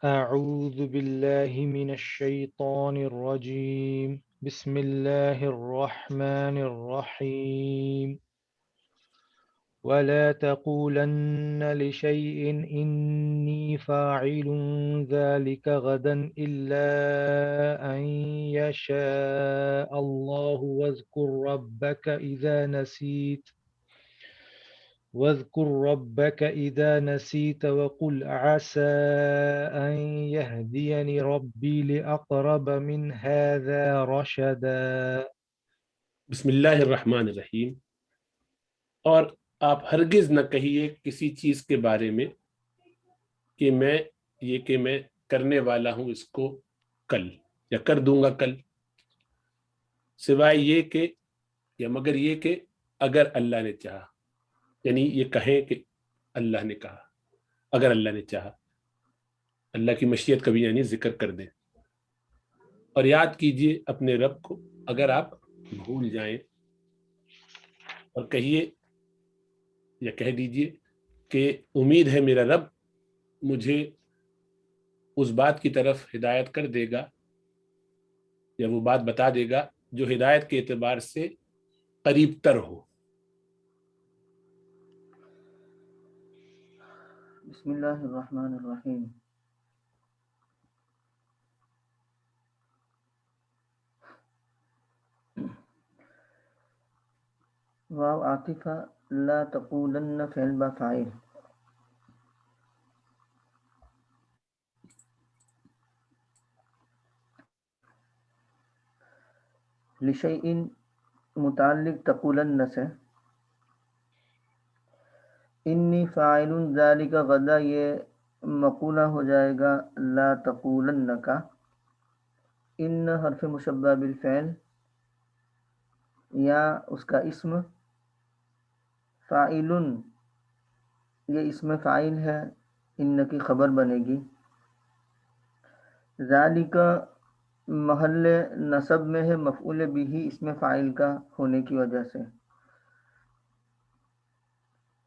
أعوذ بالله من الشيطان الرجيم بسم الله الرحمن الرحيم ولا تقولن لشيء إني فاعل ذلك غدا إلا أن يشاء الله واذكر ربك إذا نسيت وقل عسى أن يهديني ربي لأقرب من هذا رشدا. بسم اللہ الرحمن الرحیم۔ اور آپ ہرگز نہ کہیے کسی چیز کے بارے میں کہ میں کرنے والا ہوں اس کو کل یا کر دوں گا کل، سوائے یہ کہ یا مگر یہ کہ اگر اللہ نے چاہا، یعنی یہ کہیں کہ اللہ نے کہا، اگر اللہ نے چاہا، اللہ کی مشیت کبھی یعنی ذکر کر دیں۔ اور یاد کیجئے اپنے رب کو اگر آپ بھول جائیں، اور کہیے یا کہہ دیجئے کہ امید ہے میرا رب مجھے اس بات کی طرف ہدایت کر دے گا یا وہ بات بتا دے گا جو ہدایت کے اعتبار سے قریب تر ہو۔ بسم اللہ الرحمن الرحیم۔ واو عاطفہ، لا تقولن فعل با فاعل، لشیء متعلق تقولن سے، انی فاعل ذالک غدا یہ مقولہ ہو جائے گا لا تقولن کا۔ ان حرف مشبہ بالفعل یا اس کا اسم، فاعل یہ اسم فاعل ہے، ان کی خبر بنے گی، ذالک محل نصب میں ہے مفعول بھی اسم فاعل کا ہونے کی وجہ سے۔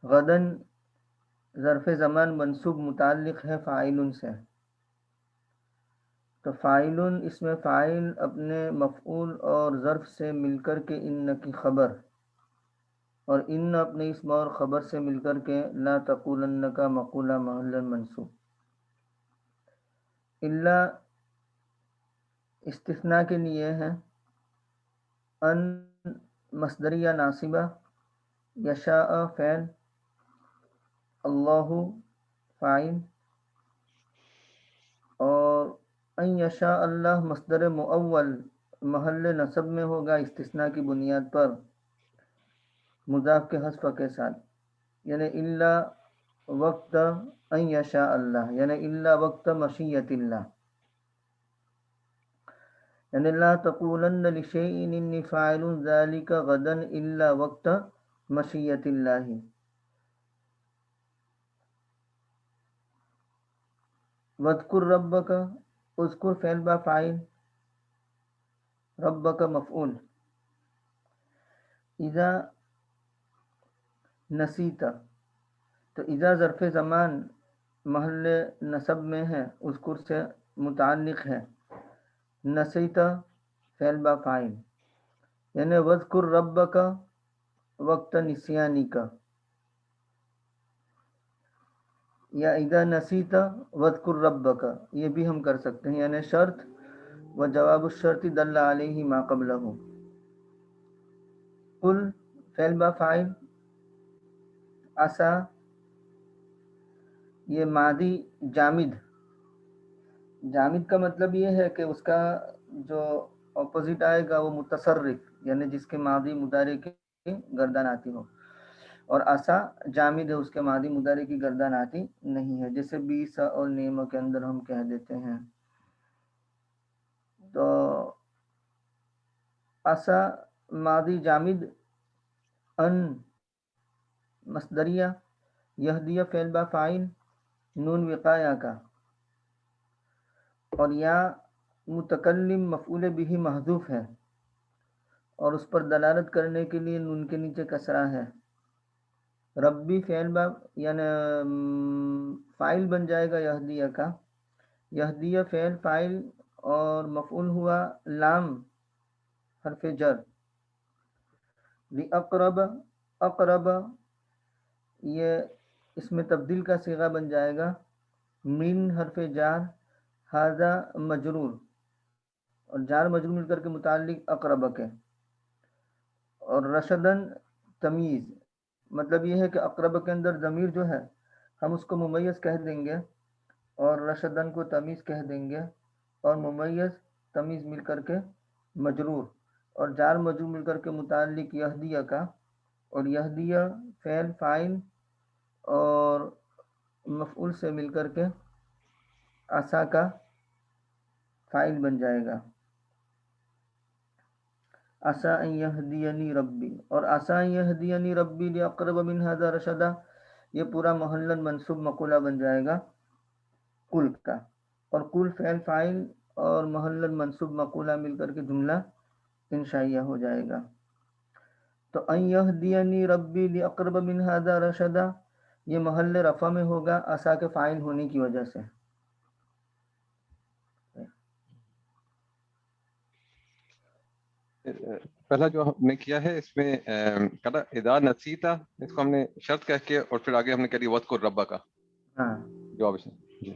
غدن ظرف زمان منصوب متعلق ہے فاعل سے، تو فاعل اسم فاعل اپنے مفعول اور ظرف سے مل کر کے ان کی خبر، اور ان اپنے اسم اور خبر سے مل کر کے لا تقولن کا مقولہ محل منصوب۔ الا استثناء کے لیے ہے، ان مصدریہ ناصبہ، یشاء فعل، اللہ فاعل، اور ان یشاء اللہ مصدر مؤول محل نصب میں ہوگا استثناء کی بنیاد پر مضاف کے حذف کے ساتھ، یعنی الا وقت ان یشاء اللہ، یعنی الا وقت مشیت اللہ، یعنی لا تقولن لشیء انی فاعل ذلک غدا الا وقت مشیت اللہ۔ واذکر ربک، اذکر فعل با فاعل، ربک مفعول، اذا نسیت، تو اذا ظرف زمان محل نصب میں ہے، اذکر سے متعلق ہے، نسیت فعل با فاعل، یعنی واذکر ربک وقت نسیانی کا، یا اذا نسیت واذکر ربک، یہ بھی ہم کر سکتے ہیں، یعنی شرط و جواب الشرط دل علیہ ما قبلہ۔ قل فعل با فاعل، عسا یہ ماضی جامد، جامد کا مطلب یہ ہے کہ اس کا جو اپوزٹ آئے گا وہ متصرف، یعنی جس کے ماضی مضارع کی گردان آتی ہو، اور عسا جامد ہے، اس کے ماضی مضارع کی گردان آتی نہیں ہے، جیسے بیس اور نعمہ کے اندر ہم کہہ دیتے ہیں۔ تو عسا ماضی جامد، ان مصدریہ، یہدیہ فعل با فاعل، نون وقایہ کا، اور یا متکلم مفعول بھی محذوف ہے، اور اس پر دلالت کرنے کے لیے نون کے نیچے کسرہ ہے۔ ربی فعل با یعنی فاعل بن جائے گا یہدیہ کا، یہدیہ فعل فاعل اور مفعول ہوا لام حرف جر. لِأَقْرَبَ اقرب یہ اس میں تبدیل کا صیغہ بن جائے گا. من حرف جار، ہذا مجرور، اور جار مجرور مل کر کے متعلق اقرب کے. اور رشدن تمیز، مطلب یہ ہے کہ اقرب کے اندر ضمیر جو ہے ہم اس کو ممیز کہہ دیں گے اور رشدن کو تمیز کہہ دیں گے، اور ممیز تمیز مل کر کے مجرور اور جار مجرور مل کر کے متعلق یہدیہ کا، اور یہدیہ فعل فاعل اور مفعول سے مل کر کے عصا کا فاعل بن جائے گا. عسى ان يهديني ربی، اور عسى ان يهديني ربی لاقرب من هذا رشدا یہ پورا محلن منصوب مقولہ بن جائے گا کل کا، اور کل فعل فاعل اور محلن منصوب مقولہ مل کر کے جملہ انشائیہ ہو جائے گا. تو ان يهديني ربی لاقرب من هذا رشدا یہ محل رفع میں ہوگا عسى کے فاعل ہونے کی وجہ سے. پہلا جو ہم نے کیا ہے اس میں کہا اذا نسیتا، اس کو ہم نے شرط کہہ کے اور پھر آگے ہم نے کہہ دیا وذکر ربک کا. ہاں جواب اس جی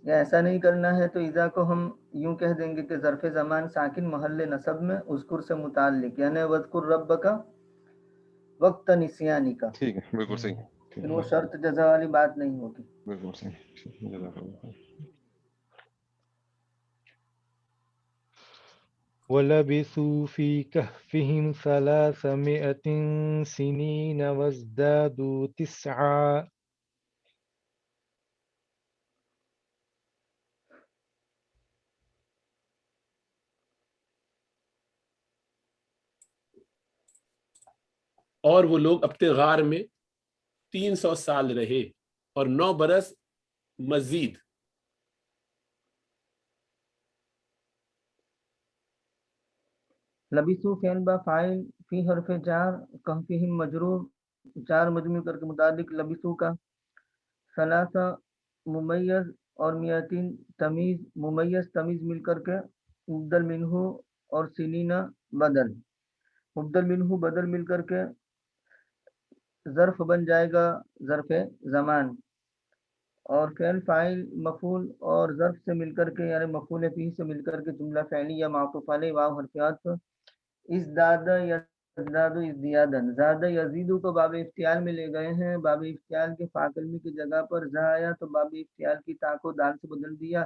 یا ایسا نہیں کرنا ہے تو اذا کو ہم یوں کہہ دیں گے کہ ظرف زمان ساکن محل نصب میں اذکر سے متعلق، یعنی وذکر ربک وقت نسیانی کا. ٹھیک ہے، بالکل صحیح. پھر وہ شرط جزا والی بات نہیں ہوگی. بالکل صحیح. جزاک اللہ. وَلَبِثُوا فِي كَهْفِهِمْ 300 سِنِينَ وَازْدَادُوا تِسْعًا. اور وہ لوگ اپنے غار میں 300 سال رہے اور 9 برس مزید. لبثوا فعل با فاعل فی حرف جار کہفہم مجرور جار مجرور کر کے متعلق لبثوا کا. ثلاثہ ممیز اور میتین تمیز، ممیز تمیز مل کر کے مبدل منہ اور سنینہ بدل، مبدل منہ بدل مل کر کے ظرف بن جائے گا ظرف زمان، اور فعل فاعل مفعول اور ظرف سے مل کر کے یعنی مفعول فیہ سے مل کر کے جملہ فعلی یا معطوف علیہ واو حرف عطف. ازداد یزداد ازدیادن، زاد یزیدو کو باب افتعال میں لے گئے ہیں. باب افتعال کے فاکلمی کی جگہ پر زا آیا تو باب افتعال کی تا کو دال سے بدل دیا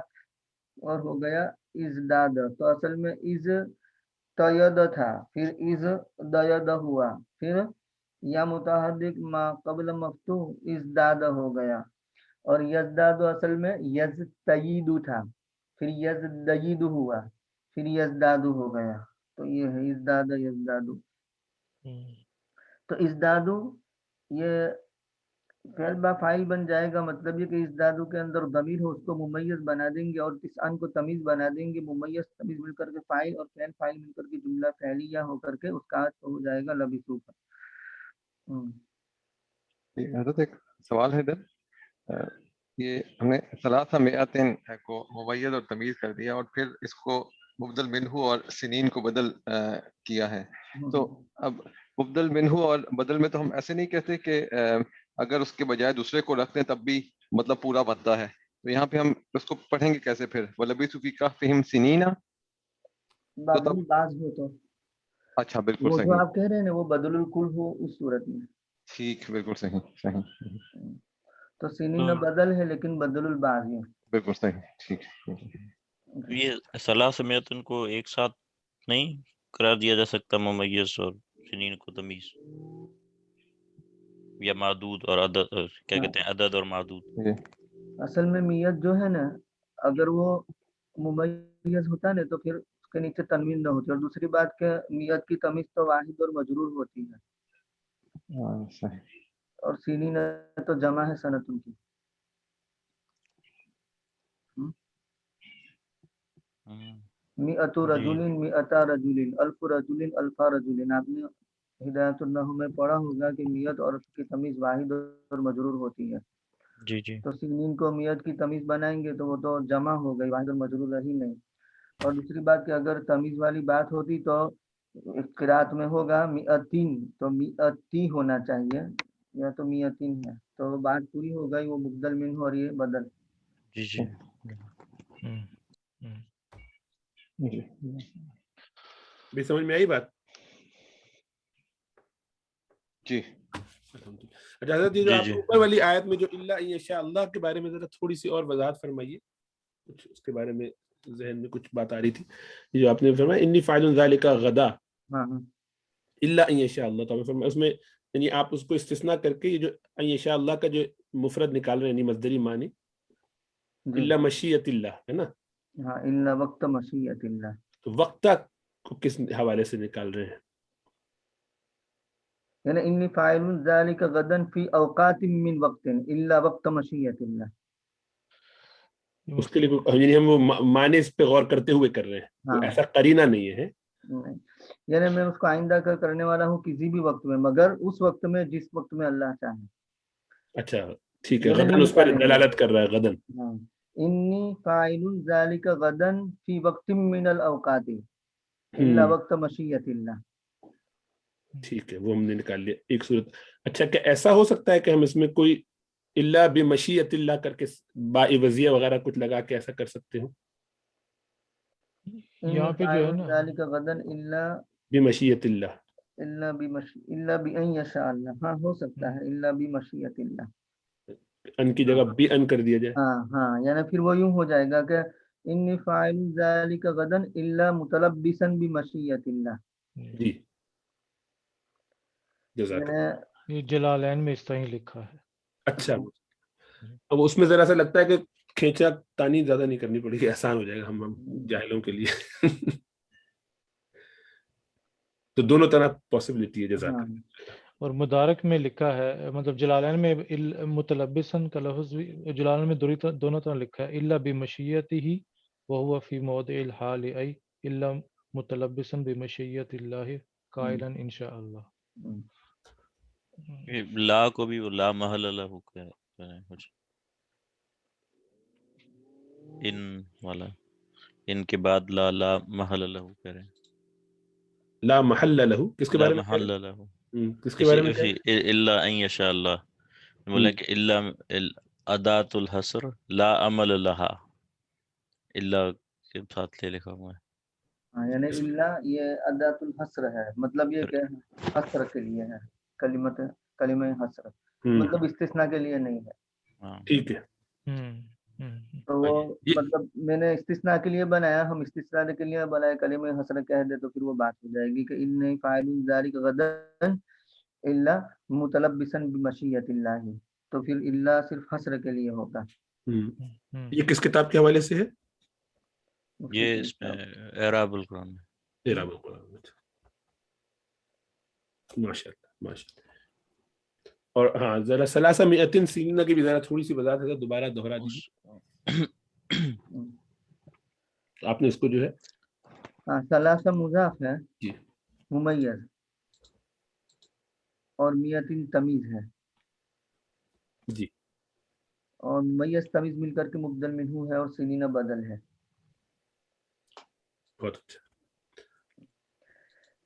اور ہو گیا ازداد. تو اصل میں از تید تھا، پھر از دید ہوا، پھر یا متحرک ما قبل مفتوح ازداد ہو گیا، اور یزداد اصل میں یزتید تھا، پھر یزدید ہوا، پھر یزداد ہو گیا. تو یہ ہے ازداد یزداد. تو ازداد یہ فعل با فاعل بن جائے گا، مطلب یہ کہ ازدادو کے اندر ضمیر ہو اس کو ممیز بنا دیں گے اور تسعن کو تمیز بنا دیں گے. ممیز تمیز مل کر کے فاعل اور فعل فاعل مل کر کے جملہ فعلیہ ہو کر کے اس کا ہو جائے گا لبثوا کا. حضرت ایک سوال ہے ادھر، یہ ہم نے ثلاثہ مئتین کو ممیز اور تمیز کر دیا اور پھر اس کو مبدل منہ اور سنین کو بدل کیا ہے. تو اب مبدل منہ اور بدل میں تو ہم ایسے نہیں کہتے کہ اگر اس کے بجائے دوسرے کو رکھتے ہیں تب بھی مطلب پورا بنتا ہے. تو یہاں پہ ہم اس کو پڑھیں گے کیسے پھر؟ وَلَبِثُوا فِي كَهْفِهِمْ سِنِينَ. بدل باز ہو تو اچھا بالکل وہ جو صحیح. آپ کہہ رہے ہیں نا وہ بدل الکل ہو اس صورت میں. ٹھیک، بالکل صحیح. تو سنین بدل ہے لیکن بدل الباز ہے. بالکل صحیح. ٹھیک. یہ ثلاث میتن کو ایک ساتھ نہیں قرار دیا جا سکتا ممیز اور سنین کو تمیز، یا معدود اور عدد، کیا کہتے ہیں عدد اور معدود. اصل میں میت جو ہے نا اگر وہ ممیز ہوتا نا تو پھر اس کے نیچے تنوین نہ ہوتی، اور دوسری بات کہ میت کی تمیز تو واحد اور مجرور ہوتی ہے، اور سنین تو جمع ہے سنتوں کی. مئۃ رجل مئۃ رجل الف رجل الف رجل. آپ نے ہدایت النحو میں پڑھا ہوگا کہ میت اور اس کی تمیز واحد اور مجرور ہوتی ہے. جی جی تو سنین کو میت کی تمیز بنائیں گے تو وہ تو جمع ہو گئی، واحد المجرور رہی نہیں. اور دوسری بات کہ اگر تمیز والی بات ہوتی تو قرات میں ہوگا میتین، تو میتی ہونا چاہیے، یا تو میتین ہے، تو بات پوری ہو گئی، وہ مبدل منہ اور یہ بدل. جی جی جی بھی سمجھ میں آئی بات؟ جی اچھا حضرت، یہ جو جی آپ جی اوپر والی آیت میں جو الا ان یشاء اللہ کے بارے میں ذرا تھوڑی سی اور وضاحت فرمائیے، کچھ اس کے بارے میں ذہن میں کچھ بات آ رہی تھی. یہ جو آپ نے فرمایا انی فاعل ذالک غدا ہاں ہاں الا ان یشاء اللہ، تو فرمایا اس میں یعنی آپ اس کو استثناء کر کے یہ جو ان یشاء اللہ کا جو مفرد نکال رہے ہیں، یعنی مصدری معنی جی الا مشیت اللہ ہے نا، ہاں الا وقت مشیت اللہ. تو وقتہ کو کس حوالے سے نکال رہے ہیں؟ یعنی انی فاعل ذلک غدا فی اوقات من وقت الا وقت مشیت اللہ. اس کے لیے یعنی ہم وہ معنی اس پہ غور کرتے ہوئے کر رہے ہیں، ہاں ایسا قرینہ نہیں ہے. نہیں، یعنی میں اس کو آئندہ کا کرنے والا ہوں کسی بھی وقت میں، مگر اس وقت میں جس وقت میں اللہ چاہے. اچھا ٹھیک ہے، یعنی غدن یہ اس پر نکالیں گے. دلالت کر رہا ہے غدن. ہاں انی فاعل ذلک غدا فی وقت من الاوقات الا وقت مشیت اللہ. ٹھیک ہے، وہ ہم نے نکال لیا ایک صورت. اچھا کیا ایسا ہو سکتا ہے کہ ہم اس میں کوئی اللہ بمشیت اللہ کر کے با وضیہ وغیرہ کچھ لگا کے ایسا کر سکتے ہوں؟ یہاں پہ جو ہے نا ذلک غدا الا بمشیت اللہ، الا بان یشاء اللہ. ہاں ہو سکتا ہے الا بمشیت اللہ. ان کی جگہ بھی ان کر دیا جائے. ہاں ہاں یعنی پھر وہ یوں ہو جائے گا کہ انی فاعل ذلک غدا الا متلبسا بمشیت اللہ. جی جزاک اللہ. یعنی یہ جلالین میں اس طرح ہی لکھا ہے. اچھا اب اس میں ذرا سا لگتا ہے کہ کھینچا تانی زیادہ نہیں کرنی پڑے گی، آسان ہو جائے گا ہم جاہلوں کے لیے. تو دونوں طرح پاسبلٹی ہے. جزاک ہاں اللہ. اور مدارک میں لکھا ہے، مطلب جلالین میں متلبسن کا لفظ بھی جلالین میں دونوں طرح لکھا ہے، الا بمشیتہ وهو فی موضع الحال ای الا متلبسن بمشیت اللہ قائلا انشاء اللہ. یہ لا کو بھی وہ لا محل له کریں کچھ ان والا، ان کے بعد لا لا محل له کریں. لا محل له کس کے لا بارے میں محل له کس کے بارے میں اسی الا ان یشاء اللہ بولا کہ الا ادات الحصر لا عمل لها الا کے ساتھ لے لکھا ہوا ہے. ہاں یعنی الا یہ ادات الحصر ہے، مطلب یہ کہ حصر کے لیے ہے، کلمہ حصر مطلب استثناء کے لیے نہیں ہے. ہاں ٹھیک ہے. تو وہ مطلب میں نے استثناء کے لیے بنایا، ہم استثناء کے لیے بنائے کلمہ حصر کہہ دے تو پھر وہ بات ہو جائے گی کہ انی فاعل ذلک غدا الا متلبسا بمشیت اللہ، تو پھر الا صرف حصر کے لیے ہوگا. یہ کس کتاب کے حوالے سے ہے؟ یہ اس میں اعراب القرآن میں. اعراب القرآن میں. ماشاء اللہ ماشاء اللہ. اور ہاں ذرا ثلاثہ مئتین سنین کی بھی ذرا تھوڑی سی وضاحت ہے، دوبارہ دوہرا دیجیے. آپ نے اس کو جو ہے ہاں ثلاثہ مضاف ہے، جی ممیز، اور میتین تمیز ہے، جی اور ممیز تمیز مل کر کے مبدل منہ ہے، اور سنین بدل ہے. بہت اچھا.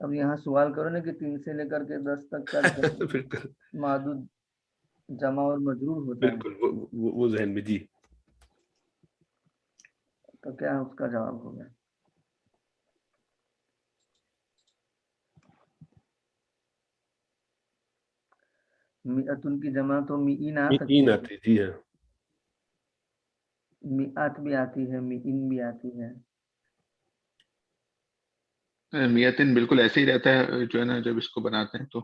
اب یہاں سوال کرو نا کہ 3 سے لے کر کے 10 تک کا بالکل معدود جمع اور مجرور ہوتا ہے، بالکل وہ ذہن میں. جی تو کیا اس کا جواب ہوگا؟ میعتن کی جمع تو میئین آ سکتی ہے، آتی. جی ہاں میعات بھی آتی ہے، میئین بھی آتی ہے. میتن بالکل ایسے ہی رہتا ہے جو ہے نا، جب اس کو بناتے ہیں تو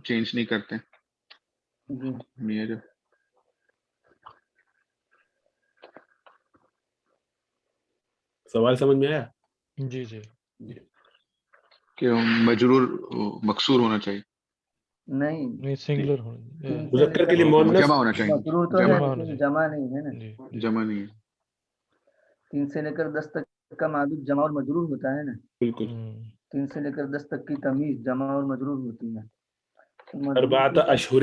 چینج نہیں کرتے. جی میرے سوال سمجھ میں آیا؟ جی جی کہ مجرور مکسور ہونا چاہیے، نہیں سنگلر مذکر کے لیے مؤنث جمع ہونا چاہیے. مجرور تو ہے لیکن جمع نہیں ہے نا. جمع نہیں ہے. 3 سے لے کر 10 تک کا معدود جمع اور مجرور ہوتا ہے نا. بالکل 3 سے لے کر 10 تک کی تمیز جمع اور مجرور ہوتی ہے. اربعۃ اشہر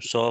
100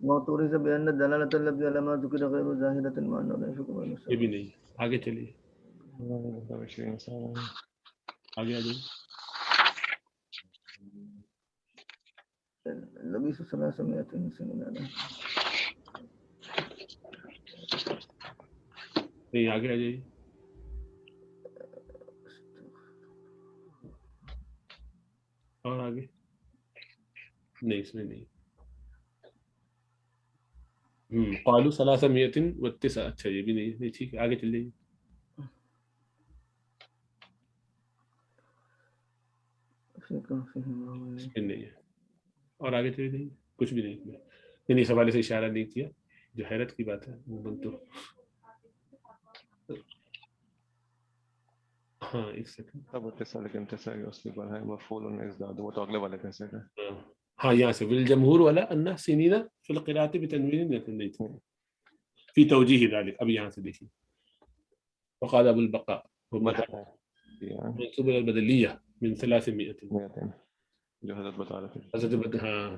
موتوری سے بیان دلالت اللفظ على ما ذکر غیر ظاہرۃ مع انه لا يشك یہ بھی نہیں. آگے چلیے, آگے آ جائیے. لبیس 300 سنین. نہیں, آگے آ جائیے. اور آگے نہیں, اس میں نہیں. قالوا 309. اچھا یہ بھی نہیں. ٹھیک ہے, آگے چل جائیے. اس میں نہیں ہے. اور آگے چلے جائیے. کچھ بھی نہیں. میں اس حوالے سے اشارہ نہیں کیا, جو حیرت کی بات ہے. تو ہاں ایک سیکنڈ. ہاں یہاں سے والجمہور والا ان سنین فی القراءۃ بتنوین نہیں تھا فی توجیہ ذلک. اب یہاں سے دیکھیے, وقال ابو البقاء منصوب البدلیہ من 300 جو حضرت بتا رہے تھے. حضرت ہاں.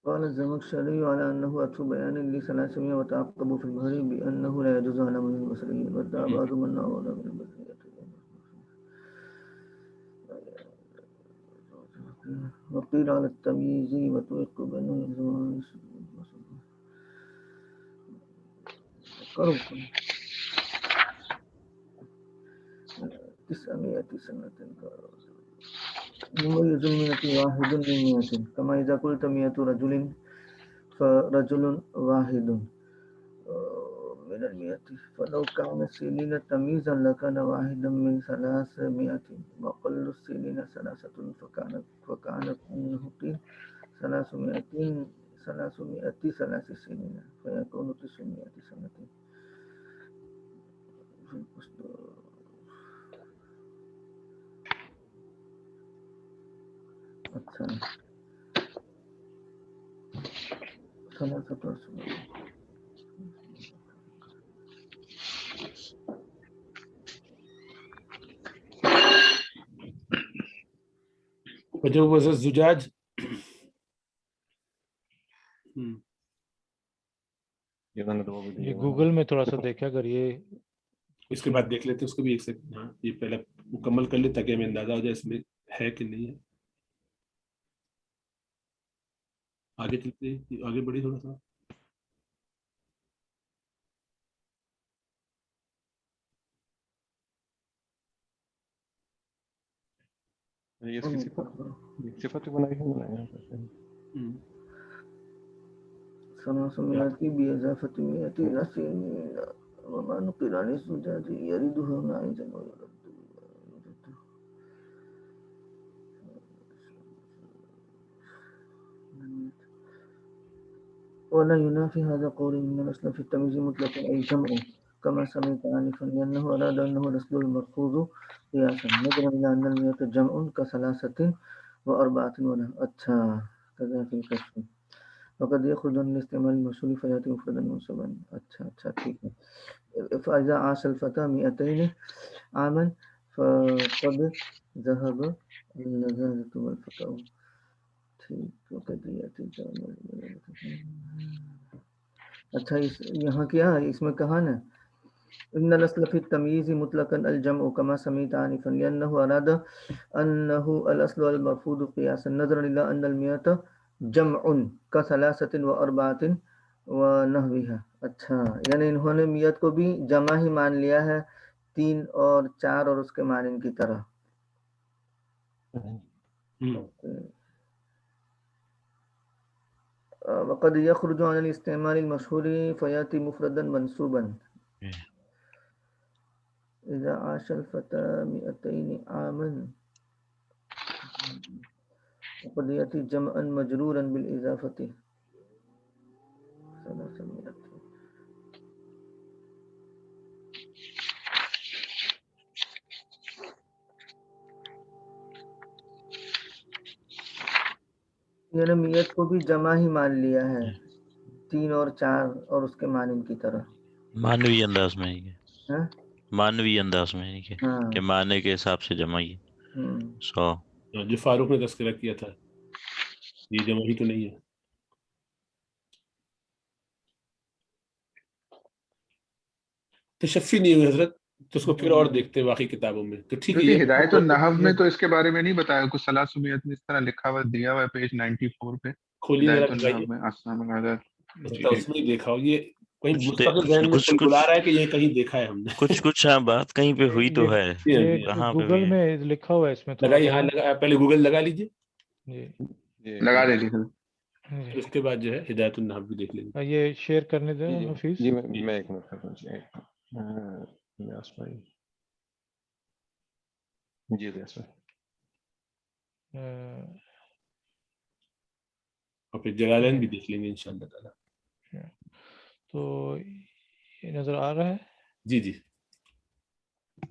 قال الزمخشري على أنه أتوا بيان ل300 وتعقبوا في المهر بأنه لا يجوز على من البصري وادعى بعض من أولى من البصرية وقيل على التمييز وتوق بأنه يلزم قرب 900 سنة يميز المئة واحد من 100 كما إذا قلت 100 رجل فرجل واحد من 100 فلو كان السنين تمييزا لكان واحدا من 300 وقل السنين 3 فكانت منه قيل 300 3 سنين فيكون 900 سنة. اچھا 3 وجوز الزجاج. یہ گوگل میں تھوڑا سا دیکھا اگر یہ اس کے بعد دیکھ لیتے ہیں اس کو بھی. ایک سیکنڈ. ہاں یہ پہلے مکمل کر لیں تاکہ ہمیں اندازہ ہو جائے اس میں ہے کہ نہیں ہے. آگے چلتے ہیں, آگے بڑھی تھوڑا سا. یہ اس کی صفت بنائی ہے. 300 بإضافة 100 إلى سنين وما نقل عن الزجاج يرده ناعزا ويرد ولا ينافي هذا قول إن الأصل في التمييز مطلقا أي جمع كما سمعت آنفا لأنه أراد أنه الأصل المرفوض قياسا نظرا إلى أن 100 جمع ك3 و4 ونحو. اچھا كذا في الكشف وقد يخرج عن الاستعمال المشهور فيأتي مفردا منصوبا. اچھا ٹھیک ہے. فإذا عاش الفتى 200 عاما فقد ذهب اللذاذة والفقر. ٹھیک. وقد يأتي اچھا یہاں کیا ہے اس میں کہا نا ان الاصل في التمييز مطلقا الجمع كما سمعت آنفا لأنه أراد أنه الأصل المرفوض قياسا نظرا إلى أن 100 جمع ك3 و4 ونحوها. اچھا یعنی انہوں نے 100 کو بھی جمع ہی مان لیا ہے 3 اور 4 اور اس کے مانند کی طرح. وقد يخرج عن الاستعمال المشهور فيأتي مفردا منصوبا. إذا عاش الفتى 200 عاما وقد يأتي جمعا مجرورا بالإضافة 300. یعنی 100 کو بھی جمع ہی مان لیا ہے 3 اور 4 اور اس کے مانند کی طرح. مانوی انداز میں ہی ہے. ہاں مانوی انداز میں ہی ہاں کہ معنی کے حساب سے جمع ہی 100. جو فاروق نے تذکرہ کیا تھا یہ جمع ہی تو نہیں ہے. تشفی نہیں ہوئی حضرت, تو اس کو پھر اور دیکھتے ہیں باقی کتابوں میں. تو ٹھیک ہے, کیونکہ یہ ہدایت النحو میں تو اس کے بارے میں نہیں بتایا, کچھ ثلاث میں اس طرح لکھا ہوا دیا ہوا ہے پیج 94 پہ, کھولیے ذرا ہدایت النحو دکھائیے. میں اسلام العادت. اچھا اس میں ہی دیکھا ہو, یہ کہیں کچھ مستقل ذہن میں کچھ بلا رہا ہے کہ یہ کہیں دیکھا ہے ہم نے. کچھ ہاں بات کہیں پہ ہوئی تو ہے, یہ کہاں پہ گوگل ہوئی ہے؟ میں لکھا ہوا ہے اس میں تھوڑا لگائیے, سا. ہاں لگا, پہلے گوگل لگا لیجیے, جی لگا دے لیجیے. پھر اس کے بعد جو ہے ہدایت النحو بھی دیکھ لیں گے. یہ شیئر کرنے دیں حفیظ. جی میں ایک منٹ کرتا ہوں. ریاض بھائی, جی ریاض بھائی. اور پھر جلالین بھی دیکھ لیں گے انشاءاللہ تعالیٰ. تو یہ نظر آ رہا ہے. جی جی.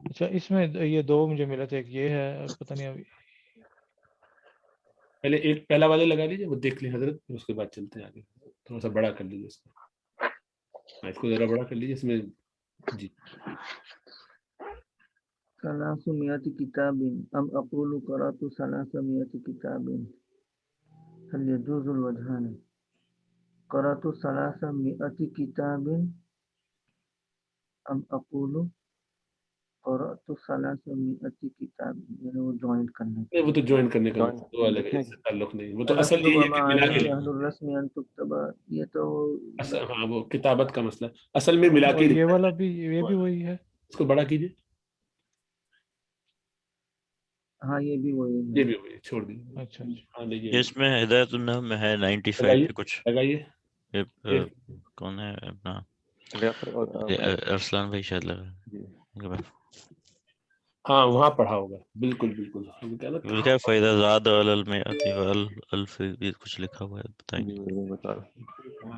اچھا اس میں یہ دو مجھے ملا تھا, ایک یہ ہے, پتہ نہیں ابھی. پہلے ایک پہلا والا لگا لیجیے, وہ دیکھ لیں حضرت, پھر اس کے بعد چلتے ہیں آگے. تھوڑا سا بڑا کر لیجیے اس کو, اس کو ذرا بڑا کر لیجیے اس میں. جی. ثلاثمائة كتاب أم أقول قرأت 300 كتاب هل يجوز الوجهان قرأت 300 كتاب أم أقول قرأت 300 كتاب, یعنی وہ جوائنٹ کرنے نہیں, وہ تو جوائن کرنے کا Join وہ الگ ہے, لکھنے اس سے تعلق نہیں. وہ تو کا اصل یہی ہے کہ ملا کے أهل الرسم أن تكتب, یہ تو ہاں وہ کتابت کا مسئلہ اصل میں ملا اور کے یہ لکھنا والا ہے. بھی, یہ بھی وہی ہے. اس کو بڑا کیجیے. ہاں یہ بھی وہی یہ ہے. بھی ہوئی, چھوڑ دیجیے. اچھا اچھا. ہاں دیکھیے, اس میں ہدایت النحو میں ہے 95 لگائیے پہ کچھ. لگائیے. کون ہے اپنا ریاض بھائی اور ارسلان بھائی شاید لگ جی. رہا ہے. ہاں وہاں پڑھا ہوگا, بالکل بالکل. ہم کہہ رہے لکھا ہے فائدہ زاد المیات والالف, یہ کچھ لکھا ہوا ہے, بتائیں جی گے؟ میں بتا رہا ہوں.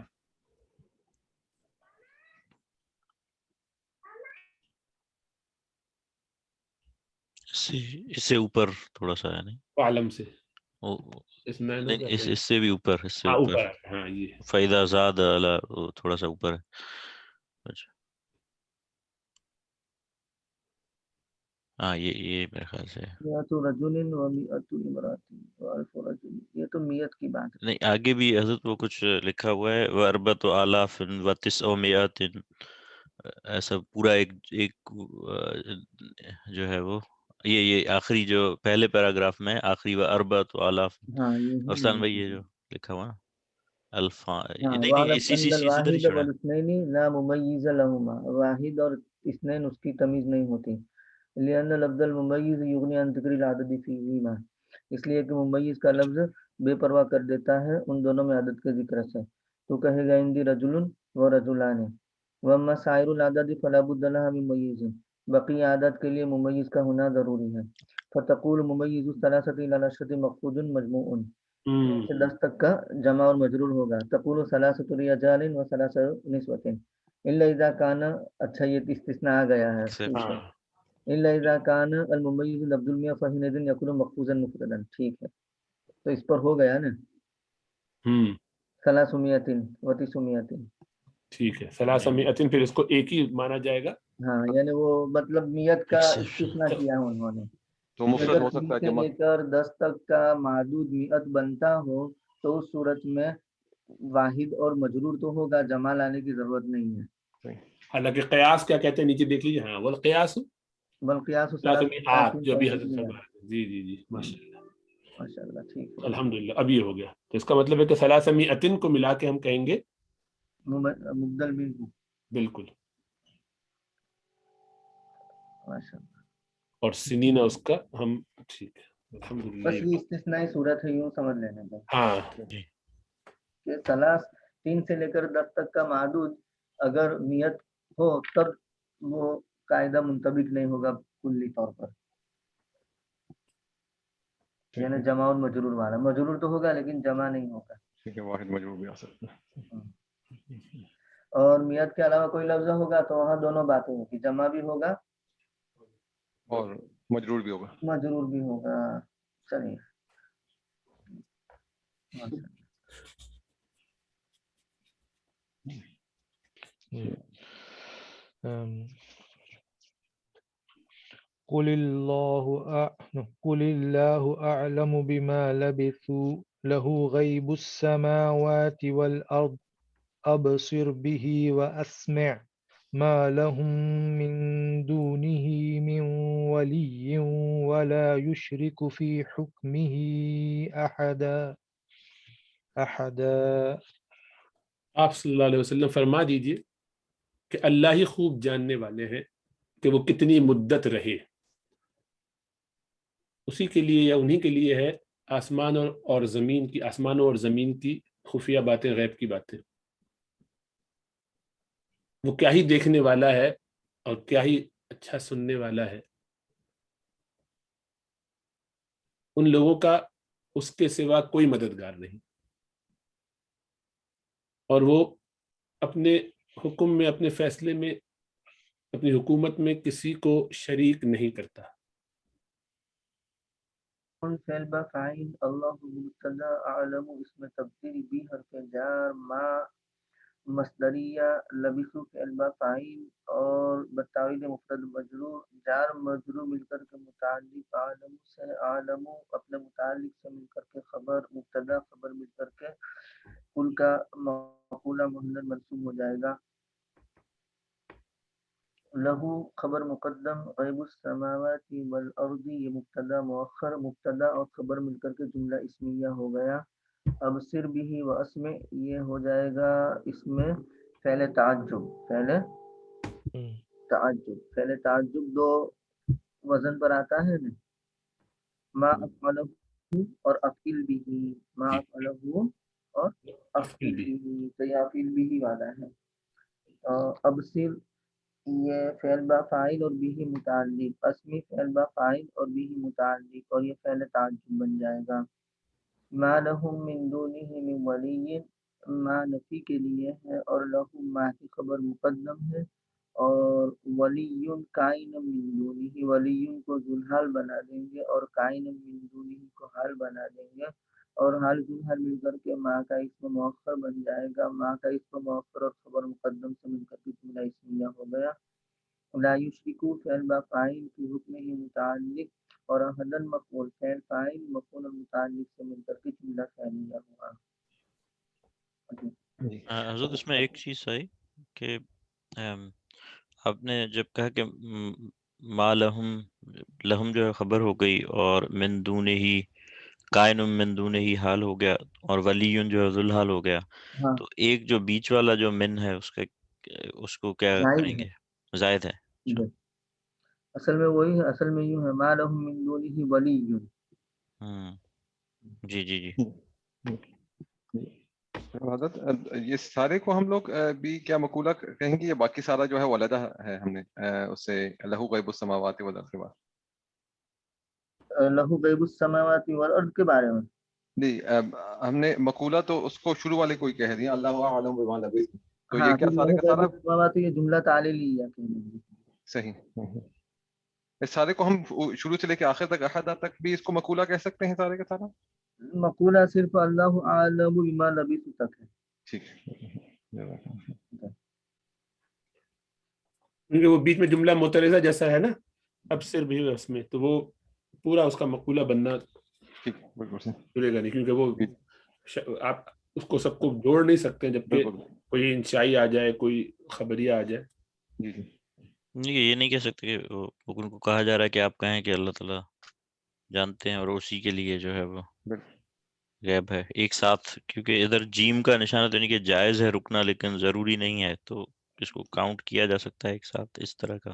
اس سے اوپر تھوڑا سا ہے, نہیں عالم سے اس میں نہیں, اس سے بھی اوپر, اس سے ہاں اوپر اوپر. ہاں یہ فائدہ زاد تھوڑا سا اوپر ہے. اچھا ہاں یہ میرے خیال سے ہے. مئة رجل ومئة امرأة وألف رجل, یہ تو میت کی بات ہے. نہیں آگے بھی حضرت وہ کچھ لکھا ہوا ہے, وَأَرْبَعَةُ آلَافٍ وَتِسْعُمِائَةٍ, ایسا پورا ایک جو ہے وہ یہ آخری جو پہلے پیراگراف میں آخری وَأَرْبَعَةُ آلَافٍ. ہاں یہ ارسلان بھائی یہ جو لکھا ہوا نا الفا, ہاں, نہیں وَعْلَمْ اسی أَنَّ سے ادھر ہی الْوَاحِدَ چھوڑا. وَالْاثْنَيْنِ لَا مُمَيِّزَ لَهُمَا, واحد اور اثنین اس کی تمیز نہیں ہوتی. لِأَنَّ لَفْظَ الْمُمَيِّزِ يُغْنِي عَنْ ذِكْرِ الْعَدَدِ فِيهِمَا, اس لیے کہ ممیز کا لفظ بے پرواہ کر دیتا ہے ان دونوں میں عدد کے ذکر سے. تو کہے گا عندی رجل و رجلان, وَأَمَّا سَائِرُ الْعَدَدِ فَلَا بُدَّ لَهَا مِن مُمَيِّزٍ, بقیہ عدد کے لیے ممیز کا ہونا ضروری ہے. فَتَقُولُ مُمَيِّزُ الثَّلَاثَةِ إِلَى الْعَشْرَةِ مَخْفُوضٌ مَجْمُوعٌ, 10 تک کا جمع اور مجرور ہوگا. تقول ثلاثۃ رجال و ثلاثۃ نسوۃ الا اذا كان, اچھا یہ استثناء آ گیا ہے. ٹھیک ہے, الا اذا كان المميز لفظ المئة فحينئذ يكون مخفوضا مفردا. ٹھیک ہے, تو اس پر ہو گیا نا 300 و 900. ٹھیک ہے. 300 پھر اس کو ایک ہی مانا جائے گا. ہاں یعنی وہ مطلب میت کا استثناء کیا انہوں نے. تو مفرد اگر ہو 3 سکتا ہے سے جمع. لے کر 10 تک کا معدود میت بنتا ہو تو اس صورت میں واحد اور مجرور تو ہوگا, جمع لانے کی ضرورت نہیں ہے. حالانکہ قیاس کیا کہتے ہیں نیچے دیکھ لیجیے. ہاں والقیاس والقیاس جو بھی حضرت فرما رہے ہیں. جی جی جی ماشاء اللہ ماشاء اللہ. ٹھیک ہے, الحمدللہ, اب یہ ہو گیا. تو اس کا مطلب ہے کہ 300 کو ملا کے ہم کہیں گے مبدل منہ. بالکل. ماشاء اللہ. اور سنین اس کا ہم ٹھیک ہے الحمدللہ. بس یہ استثنائی صورت ہے, یوں سمجھ لینے کا ہاں کہ 3 سے لے کر 10 تک کا معدود اگر نیت ہو تب وہ قاعدہ منطبق نہیں ہوگا کلی طور پر, یعنی جمع اور مجرور والا. مجرور تو ہوگا لیکن جمع نہیں ہوگا. ٹھیک ہے, واحد مجرور بھی آ سکتا ہے. اور میت کے علاوہ کوئی لفظ ہوگا تو وہاں دونوں باتیں ہوگی, جمع بھی ہوگا اور مجرور بھی ہوگا. مجرور بھی ہوگا. چلیے قل الله أعلم بما لبثوا لہو غیب السماوات والارض ابصر به واسمع ما لهم من دونه من ولی ولا يشرك في حكمه احدا. آپ صلی اللہ علیہ وسلم فرما دیجئے کہ اللہ ہی خوب جاننے والے ہیں کہ وہ کتنی مدت رہے، اسی کے لیے یا انہی کے لیے ہے آسمانوں اور زمین کی خفیہ باتیں، غیب کی باتیں. وہ کیا ہی دیکھنے والا ہے اور کیا ہی اچھا سننے والا ہے. ان لوگوں کا اس کے سوا کوئی مددگار نہیں، اور وہ اپنے حکم میں، اپنے فیصلے میں، اپنی حکومت میں کسی کو شریک نہیں کرتا. فعل با فاعل اللہ مبتدا اعلم اسم تبدیل بھی حرف جار ما مصدریہ لبثوا فعل با فاعل اور بتاویل مفرد مجرور جار مجرور مل کر کے متعلق عالم سے عالم اپنے متعلق سے مل کر کے خبر مبتدا خبر مل کر کے کل کا مقولہ محمد منصوب ہو جائے گا. لہو خبر مقدم غیب السماوات والارض یہ مبتدا مؤخر مبتدا اور خبر مل کر کے جملہ اسمیہ ہو گیا. ابصر بھی و اسمع یہ ہو جائے گا اس میں فعل تعجب فعل تعجب دو وزن پر آتا ہے نا، ما افعلہ اور افعل بھی، ما افعلہ اور افعل بھی، تو یہ افعل بھی والا ہے. ابصر یہ فعل با فاعل اور بھی متعلق، اسمی فعل با فاعل اور بھی متعلق اور یہ فعل تعجب بن جائے گا. ما لہم من دونہ من ولی ما نفی کے لیے ہے اور لہم ما کی خبر مقدم ہے اور ولی کائن من دونہ ولی کو ذوالحال بنا دیں گے اور کائن من دونہ کو حال بنا دیں گے اور حال ذوالحال مل کر کے ما کا اسم مؤخر بن جائے گا. ما کا اسم مؤخر اور خبر مقدم سے مل کر کے جملہ اسمیہ ہو گیا. لا یشرکو فعل با فاعل کی حکم ہی متعلق اور احدن مفعول فعل فاعل مفعول متعلق سے مل کر کے جملہ فعلیہ ہوا. حضرت اس میں ایک چیز آئی کہ آپ نے جب کہا کہ ما لہم جو ہے خبر ہو گئی اور من دونہ ہی کائن من دونہ ہی حال ہو گیا اور ولی جو ہے ذوالحال ہو گیا، ہاں تو ایک جو بیچ والا جو من ہے اس کو کیا کریں گے؟ زائد ہے. اصل میں وہی ہے، اصل میں یوں ہے ما لہم من دونہ ولی. جی جی جی حضرت یہ سارے کو ہم لوگ بھی کیا مقولہ کہیں گے، یہ باقی سارا جو ہے ولدہ ہے ہم نے اس سے لہو غیب السماوات والارض کے بعد لہو غیب السماوات والارض کے بارے میں جی ہم نے مقولہ تو اس کو شروع والے کوئی کہہ دیا اللہ اعلم بما لبث، تو ہاں یہ کیا سارے کا سارا السماوات یہ جملہ تعلیلیہ کہہ لیں گے. صحیح؟ اس سارے کو ہم شروع سے لے کے آخر تک احد تک بھی اس کو مقولہ کہہ سکتے ہیں سارے کا سارا؟ مقولہ صرف اللہ اعلم بما لبث تک ہے. ٹھیک ہے، کیونکہ وہ بیچ میں جملہ معترضہ جیسا ہے نا اب صرف بھی اس میں، تو وہ پورا اس کا مقولہ بننا چلے گا نہیں، کیونکہ وہ آپ اس کو سب کو جوڑ نہیں سکتے جبکہ کوئی انشائی آ جائے، کوئی خبریہ آ جائے. یہ نہیں کہہ سکتے کہ ان کو کہا جا رہا ہے کہ آپ کہیں کہ اللہ تعالیٰ جانتے ہیں اور اسی کے لیے جو ہے وہ غیب ہے ایک ساتھ، کیونکہ ادھر جیم کا نشانہ تو نہیں کہ جائز ہے رکنا لیکن ضروری نہیں ہے، تو اس کو کاؤنٹ کیا جا سکتا ہے ایک ساتھ اس طرح کا.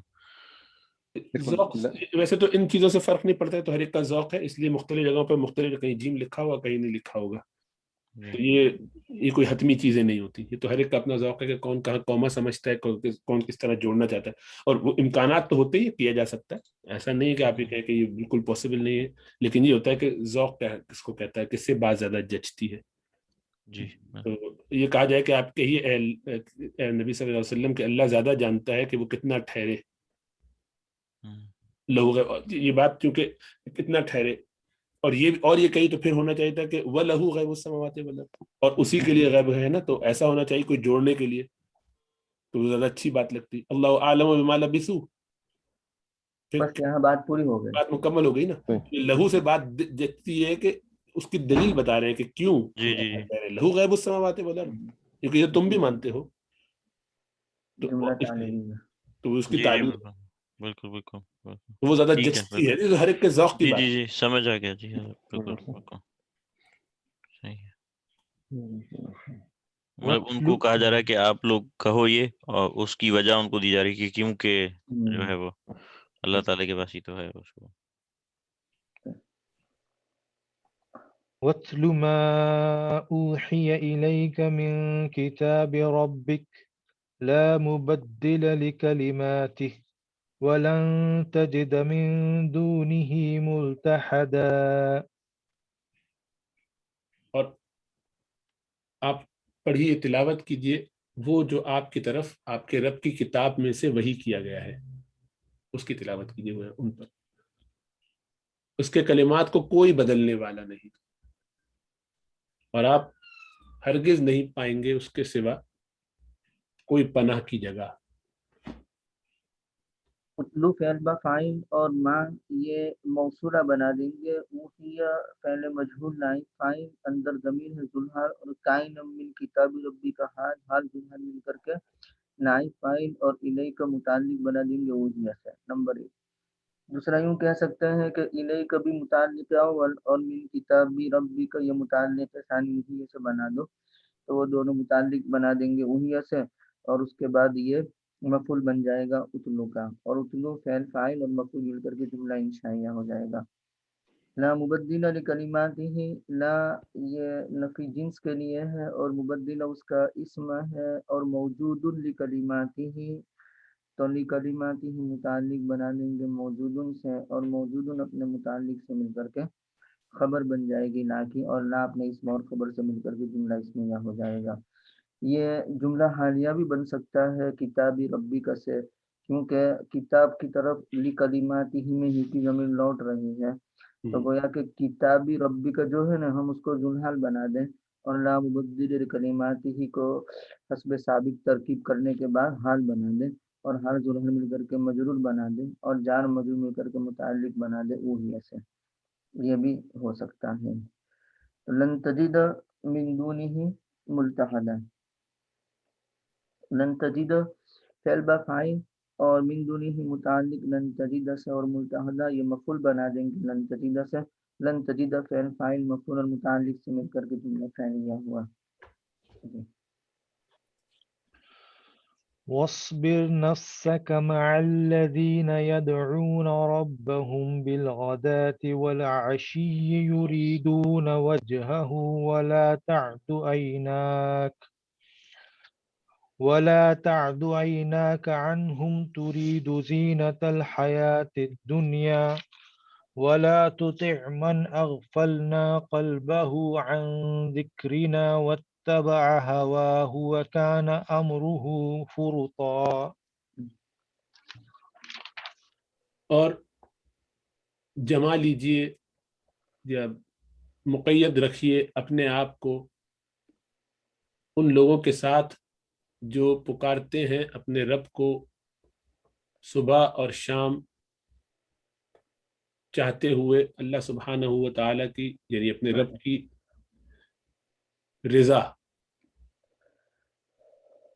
ذوق ویسے تو ان چیزوں سے فرق نہیں پڑتا ہے، تو ہر ایک کا ذوق ہے، اس لیے مختلف جگہوں پہ مختلف، کہیں جیم لکھا ہوا کہیں نہیں لکھا ہوگا. تو یہ کوئی حتمی چیزیں نہیں ہوتی، یہ تو ہر ایک کا اپنا ذوق ہے کہ کون کہاں کوما سمجھتا ہے، کون کس طرح جوڑنا چاہتا ہے، اور وہ امکانات تو ہوتے ہی کیا جا سکتا ہے، ایسا نہیں ہے کہ آپ یہ کہیں کہ یہ بالکل پاسبل نہیں ہے، لیکن یہ ہوتا ہے کہ ذوق کس کو کہتا ہے، کس سے بات زیادہ جچتی ہے. جی تو یہ کہا جائے کہ آپ کہیے اے نبی صلی اللہ علیہ وسلم کہ اللہ زیادہ جانتا ہے کہ وہ کتنا ٹھہرے. لہو یہ بات چونکہ کتنا ٹھہرے اور یہ کہی تو پھر ہونا چاہیے تھا کہ وہ لہو غیب السماوات والارض، اور اسی کے لیے غیب ہے نا، تو ایسا ہونا چاہیے کوئی جوڑنے کے لیے، تو زیادہ اچھی بات لگتی. اللہ اعلم بما لبثوا، بس یہاں بات پوری ہو گئی، بات مکمل ہو گئی نا. لہو سے بات جتتی ہے کہ اس کی دلیل بتا رہے ہیں کہ کیوں جی جی جی کہہ رہے لہو غیب السماوات والارض، کیونکہ یہ تم بھی مانتے ہو، تو جملہ تعلیمی ہے. تو اس کی جی جی تعلیم بالکل بالکل بالکل وہ زیادہ ٹھیک ہے جچتی ہے، ہر ایک کے ذوق کی جی بات. جی جی سمجھ آ گیا جی بالکل بالکل صحیح ہے. مطلب ان کو کہا جا رہا ہے کہ آپ لوگ کہو یہ، اور اس کی وجہ ان کو دی جا رہی ہے کہ کیونکہ جو ہے وہ اللہ تعالیٰ کے پاس ہی تو ہے اس کو. وَاتْلُ مَا أُوحِيَ إِلَيْكَ مِنْ كِتَابِ رَبِّكَ لَا مُبَدِّلَ لِكَلِمَاتِهِ وَلَن تَجِدَ مِن دُونِهِ مُلْتَحَدًا. اور آپ پڑھیے، تلاوت کیجیے وہ جو آپ کی طرف آپ کے رب کی کتاب میں سے وحی کیا گیا ہے، اس کی تلاوت کیجیے وہ ان پر. اس کے کلمات کو کوئی بدلنے والا نہیں، اور آپ ہرگز نہیں پائیں گے اس کے سوا کوئی پناہ کی جگہ. اتلو فعل با فاعل اور ما یہ موصولہ بنا دیں گے. اوحیہ فعل مجہول نائب فاعل اندر ضمیر ہے ذوالحال، اور کائن من کتاب ربی کا حال ذوالحال مل کر کے نائب فاعل اور الیہ کا متعلق بنا دیں گے اوحیہ سے. نمبر 1. دوسرا یوں کہہ سکتے ہیں کہ الیہ کا بھی متعلق اول اور من کتاب ربی کا یہ متعلق ثانی اوحیہ سے بنا دو، تو وہ دونوں متعلق بنا دیں گے اوحیہ سے، اور اس کے بعد یہ مفعول بن جائے گا اتلو کا، اور اتلو فعل فاعل اور مفعول مل کر کے جملہ انشائیہ ہو جائے گا. لا مبدل لکلماتہ، لا یہ نفی جنس کے لیے ہے، اور مبدل اس کا اسم ہے، اور موجود لکلماتہ تو لکلماتہ متعلق بنا دیں گے موجود سے، اور موجود اپنے متعلق سے مل کر کے خبر بن جائے گی لا کی، اور لا اپنے اسم اور خبر سے مل کر کے جملہ اسمیہ ہو جائے گا. یہ جملہ حالیہ بھی بن سکتا ہے کتابی ربی کا سے، کیونکہ کتاب کی طرف لکلماتہ میں ہی کی ضمیر لوٹ رہی ہے، تو گویا کہ کتابی ربی کا جو ہے نا ہم اس کو ذوالحال بنا دیں، اور لا مبدل لکلماتہ کو حسب سابق ترکیب کرنے کے بعد حال بنا دیں، اور حال ذوالحال مل کر کے مجرور بنا دیں، اور جار مجرور مل کر کے متعلق بنا دیں اوحیہ سے. یہ بھی ہو سکتا ہے. لن تجد من دونہ ملتحدا، لن تجد فعل با فاعل اور من دونہ متعلق لن تجد سے، اور ملتحدا یہ مفعول بنا دیں گے لن تجد سے. لن تجد فعل فاعل مفعول اور متعلق سے مل کر کے جملہ فعلیہ ہوا. واصبر نفسك مع الذين يدعون ربهم بالغداة والعشي يريدون وجهه ولا تعد عيناك عنهم تريد زينة الحياة الدنيا ولا تطع من أغفلنا قلبه عن ذكرنا واتبع هواه وكان أمره فرطا. اور جما لیجئے یا مقید رکھیے اپنے آپ کو ان لوگوں کے ساتھ جو پکارتے ہیں اپنے رب کو صبح اور شام، چاہتے ہوئے اللہ سبحانہ و تعالیٰ کی یعنی اپنے رب کی رضا،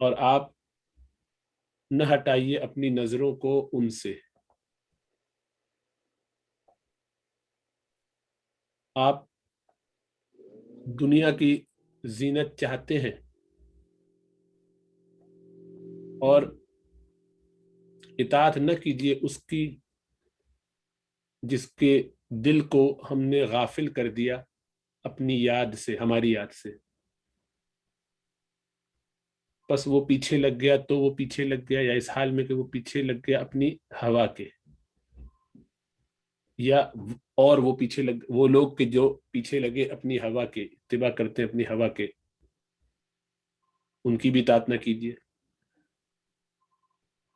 اور آپ نہ ہٹائیے اپنی نظروں کو ان سے. آپ دنیا کی زینت چاہتے ہیں اور اطاعت نہ کیجیے اس کی جس کے دل کو ہم نے غافل کر دیا اپنی یاد سے، ہماری یاد سے. بس وہ پیچھے لگ گیا تو وہ پیچھے لگ گیا، یا اس حال میں کہ وہ پیچھے لگ گیا اپنی ہوا کے، یا اور وہ پیچھے لگ وہ لوگ کہ جو پیچھے لگے اپنی ہوا کے، اتباع کرتے ہیں اپنی ہوا کے، ان کی بھی اطاعت نہ کیجیے.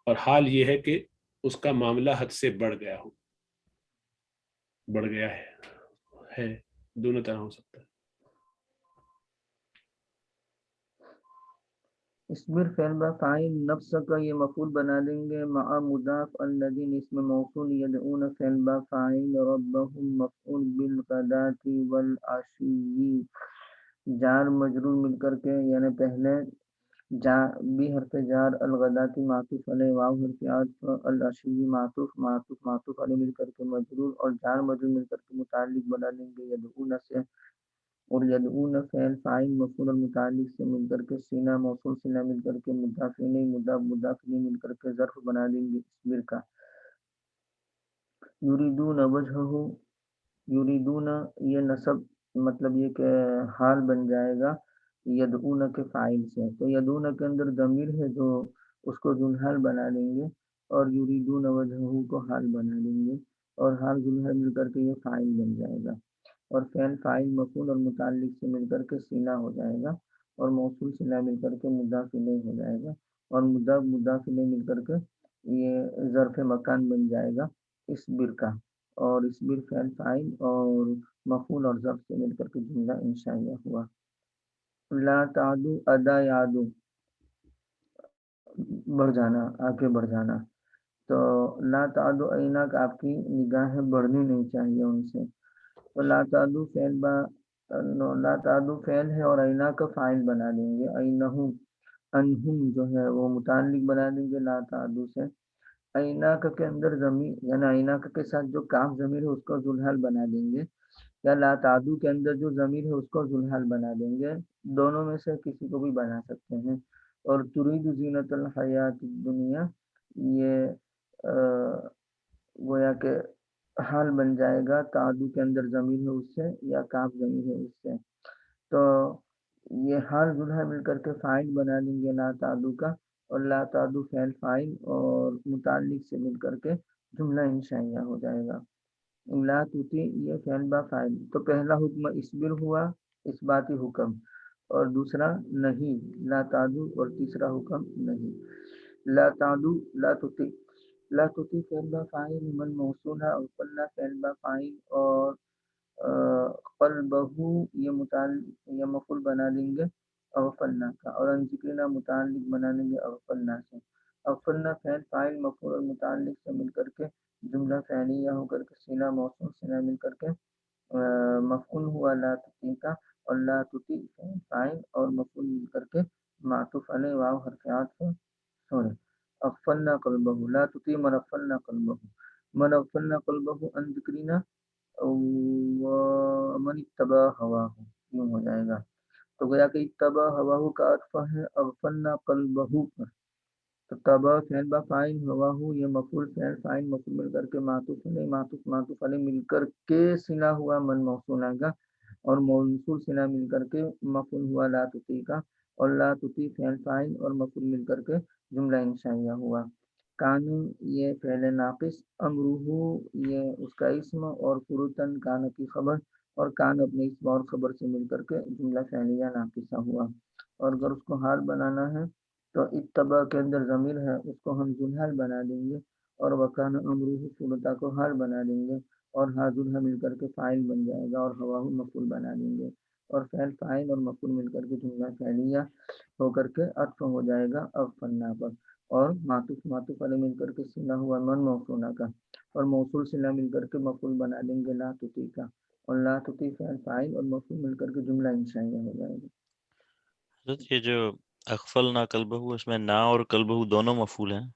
اور حال یہ ہے کہ اس کا معاملہ حد سے بڑھ گیا ہے دونوں طرح ہو سکتا ہے. اسمر فعل با فاعل نفس کا یہ مفعول بنا دیں گے مع مضاف الذین اسم موصول یدعون فعل با فاعل ربهم مفعول بالغداة والعشی جار مجرور مل کر کے یعنی پہلے بی حرف جار الغداتی معطوف علیہ واو حرف عطف العشی معطوف علیہ مل کر کے مجرور اور جار مجرور مل کر کے متعلق بنا لیں گے یدعون سے اور یدعون فعل فاعل مفعول المتعلق سے مل کر کے سینہ موصول سینہ مل کر کے مضاف الیہ مضاف الیہ مل کر کے ظرف بنا دیں گے اسمر کا یریدون وجہہ یریدون یہ نصب مطلب یہ کہ حال بن جائے گا یدعون کے فاعل سے تو یدعون کے اندر ضمیر ہے جو اس کو ذوالحال بنا دیں گے اور یریدون وجہہ کو حال بنا دیں گے اور حال ذوالحال مل کر کے یہ فاعل بن جائے گا اور فعل فاعل مفعول اور متعلق سے مل کر کے صلہ ہو جائے گا اور موصول صلہ مل کر کے مضاف الیہ ہو جائے گا اور مضاف الیہ مل کر کے یہ ظرف مکان بن جائے گا اسبر کا اور اسبر فعل فاعل اور مفعول اور ظرف سے مل کر کے جملہ انشائیہ ہوا لا تعدو ادا یادو بڑھ جانا آگے بڑھ جانا تو لا تعدو عینک آپ کی نگاہیں بڑھنی نہیں چاہیے ان سے تو لا تعدو فعل ہے اور عینا کا فاعل بنا دیں گے عینہم انہم جو ہے وہ متعلق بنا دیں گے لا تعدو سے عینا کے اندر ضمیر یعنی عینا کے ساتھ جو کاف ضمیر ہے اس کو ذوالحال بنا دیں گے یا لا تعدو کے اندر جو ضمیر ہے اس کو ذوالحال بنا دیں گے دونوں میں سے کسی کو بھی بنا سکتے ہیں اور ترید زینت الحیات الدنیا یہ گویا کہ حال بن جائے گا تعدو کے اندر ضمیر ہے اس سے یا کاف ضمیر ہے اس سے تو یہ حال ذوالحال مل کر کے فاعل بنا دیں گے لا تعدو کا اور لا تعدو فعل فاعل اور متعلق سے مل کر کے جملہ انشائیہ ہو جائے گا لا تطیع یہ فعل با فاعل تو پہلا حکم اسبر ہوا اثباتی حکم اور دوسرا نہیں لا تعدو اور تیسرا حکم نہیں لا تعدو لا تطیع فعل با فاعل من موصول ہے اور قلنا فعل با فاعل اور قلبہ یہ متعلق یہ مفعول بنا دیں گے اغفلنا کا اور ذکرنا متعلق بنا دیں گے اغفلنا سے اغفلنا فعل فاعل مفعول اور متعلق سے مل کر کے جملہ فعلیہ ہو کر کے صلہ موصول صلہ مل کر کے مفعول ہوا لا تطیع کا اور لا تطیع فاعل اور مفعول مل کر کے معطوف علیہ واو حرف عطف اغفلنا قلبہ لا تطیع من اغفلنا قلبہ عن ذکرنا ومن اتبع ہواہ یوں ہو جائے گا تو گویا کہ اتبع ہواہ کا عطف ہے اغفلنا قلبہ پر تو تبع فعل با فاعل ہواہ یہ مفعول فعل فاعل مفعول مل کر کے معطوف علیہ مل کر کے صلہ ہوا من موصولہ کا اور موصول صلہ مل کر کے مفعول ہوا لا تطیع کا اور لا تطیع فعل فاعل اور مفعول مل کر کے جملہ انشائیہ ہوا کان یہ فعل ناقص امرہ یہ اس کا اسم اور فروتن کان کی خبر اور کان اپنے اسم اور خبر سے مل کر کے جملہ فعلیہ ناقصہ ہوا اور اگر اس کو حال بنانا ہے تو اتبع کے اندر ضمیر ہے اس کو ہم ذوالحال بنا دیں گے اور وکان امرہ فروتا کو حال بنا دیں گے اور حاضر ہے مل کر کے فاعل بن جائے گا اور ہواہ مفعول بنا دیں گے اور فعل فاعل اور مفعول مل کر کے جملہ فعلیہ ہو کر کے عطف ہو جائے گا اغفلنا پر اور معطوف علیہ مل کر کے صلہ ہوا من موصولہ کا اور موصول صلہ مل کر کے مفعول بنا دیں گے لا تطیع کا اور لا تطیع فعل فاعل اور مفعول مل کر کے جملہ انشائیہ ہو جائے گا حضرت یہ جو اغفلنا قلبہ اس میں نا اور قلبہ دونوں مفعول ہیں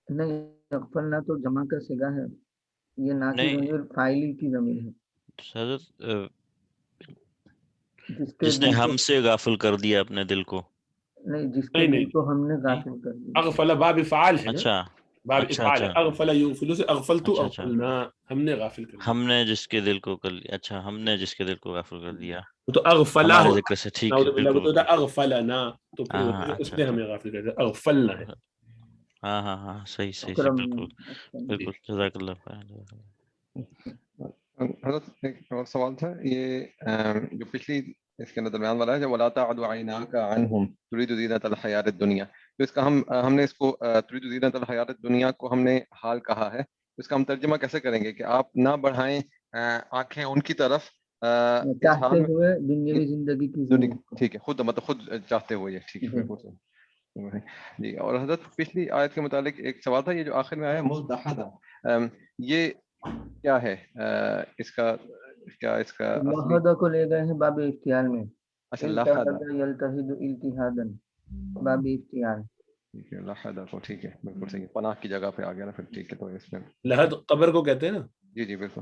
نہیں اغفلنا تو جمع کا صیغہ ہے یہ نا کی نہیں ضمیر فاعلی کی ضمیر ہے حضرت جس جس نے ہم سے غافل کر دیا اپنے دل کو نہیں جس کے دل کو ہم نے غافل کر دیا اغفل باب فعال ہے اچھا باب اچھا افعال ہے اچھا اغفل یغفل سے اغفلت اچھا اغفلنا ہم نے غافل کر دیا ہم نے جس کے دل کو کر لیا اچھا ہم نے جس کے دل کو غافل کر دیا تو اغفلا ہمارے ہو ذکر سے ٹھیک نعوذ ہے باللہ بالکل تو اغفلنا تو پھر ہاں ہوتا ہے اس اچھا نے اچھا ہمیں غافل کر دیا اغفلنا ہے ہاں صحیح اکرم بالکل بالکل جزاک اللہ خیر حضرت ایک اور سوال تھا یہ جو پچھلی اس کے درمیان والا ہے جو ولا تعد عیناک عنہم تريد زینۃ الحیات الدنیا تو اس کا ہم نے اس کو تريد زینۃ الحیات الدنیا کو ہم نے حال کہا ہے اس کا ہم ترجمہ کیسے کریں گے کہ آپ نہ بڑھائیں آنکھیں ان کی طرف اس چاہتے حال میں ہوئے دنیاوی زندگی کی زینت کو ٹھیک ہے خود چاہتے ہوئے ٹھیک ہے بالکل جی. اور حضرت پچھلی آیت کے متعلق ایک سوال تھا, یہ جو آخر میں آیا مزدحدہ, یہ کیا ہے, اس کا لحدہ کو لے گئے ہیں باب افتیال میں. اچھا لحدہ, التحد یلتحد التحادا باب افتیال. ٹھیک ہے, لحدہ کو, ٹھیک ہے, بالکل صحیح, پناہ کی جگہ پہ آ گیا نا پھر, ٹھیک ہے. تو اس میں لحد قبر کو کہتے ہیں نا, جی جی بالکل,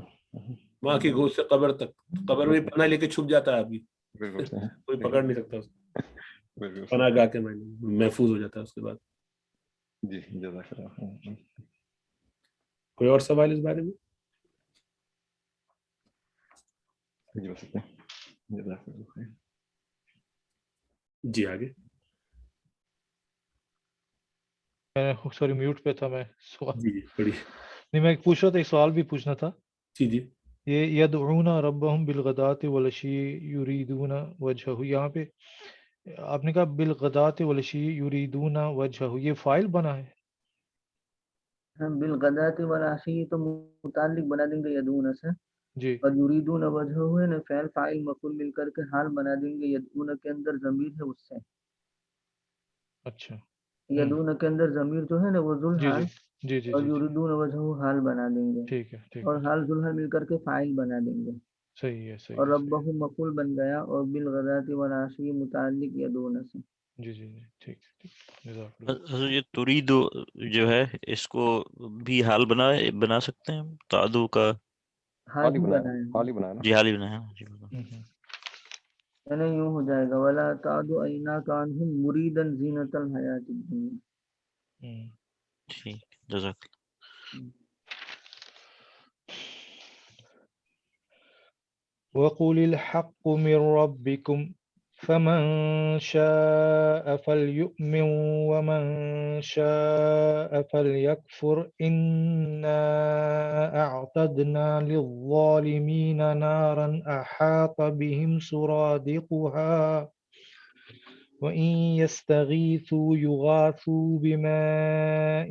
ماں کی گود سے قبر تک, قبر میں پناہ لے کے چھپ جاتا ہے آدمی, بالکل صحیح, کوئی پکڑ نہیں سکتا اس کو, بالکل پناہ صحیح. گاہ کے معنی محفوظ ہو جاتا ہے اس کے بعد. جی جزاک اللہ. کوئی اور سوال اس بارے میں؟ جی ہو سکتے ہیں, جزاک اللہ. جی آگے. سوری میوٹ پہ تھا میں. سوال جی پڑھیے. نہیں, میں پوچھ رہا تھا, ایک سوال بھی پوچھنا تھا. جی جی. یہ یدعون ربهم بالغداۃ والعشی یریدون وجہہ, یہاں پہ آپ نے کہا بالغداۃ والعشی یریدون وجہہ, یہ فاعل بنا ہے؟ ہم بالغداۃ والعشی تو متعلق بنا دیں گے یدعون سے, جی اور یریدون وجہہ ہے نا, فعل فاعل مفعول مل کر کے حال بنا دیں گے. یدعون کے اندر ضمیر ہے اس سے, اچھا. یدعون کے اندر ضمیر جو ہے نا وہ ذل جی حال, جی جی جی اور جی, یریدون وجہہ حال بنا دیں گے, ٹھیک ہے ٹھیک اور ہے, حال ذل حال مل کر کے فاعل بنا دیں گے. صحیح ہے صحیح اور ہے, ربہ مفعول بن گیا, اور بالغداۃ والعشی متعلق یدعون سے. جی جی جی, ٹھیک ٹھیک, جزاک اللہ. حضرت یہ ترید جو ہے اس کو بھی حال بنا سکتے ہیں, تعدو کا حال حال ہی ہی بنایا, بنائے حال ہی بنایا نا. جی حال ہی بنا ہے. جی بالکل. یعنی یوں ہو جائے گا, ولا تعد عیناک عنہم مریدا زینۃ الحیات الدنیا. ٹھیک, جزاک اللہ. وقل الحق من ربكم فمن شاء فليؤمن ومن شاء فليكفر إنا أعتدنا للظالمين نارا أحاط بهم سرادقها وإن يستغيثوا يغاثوا بماء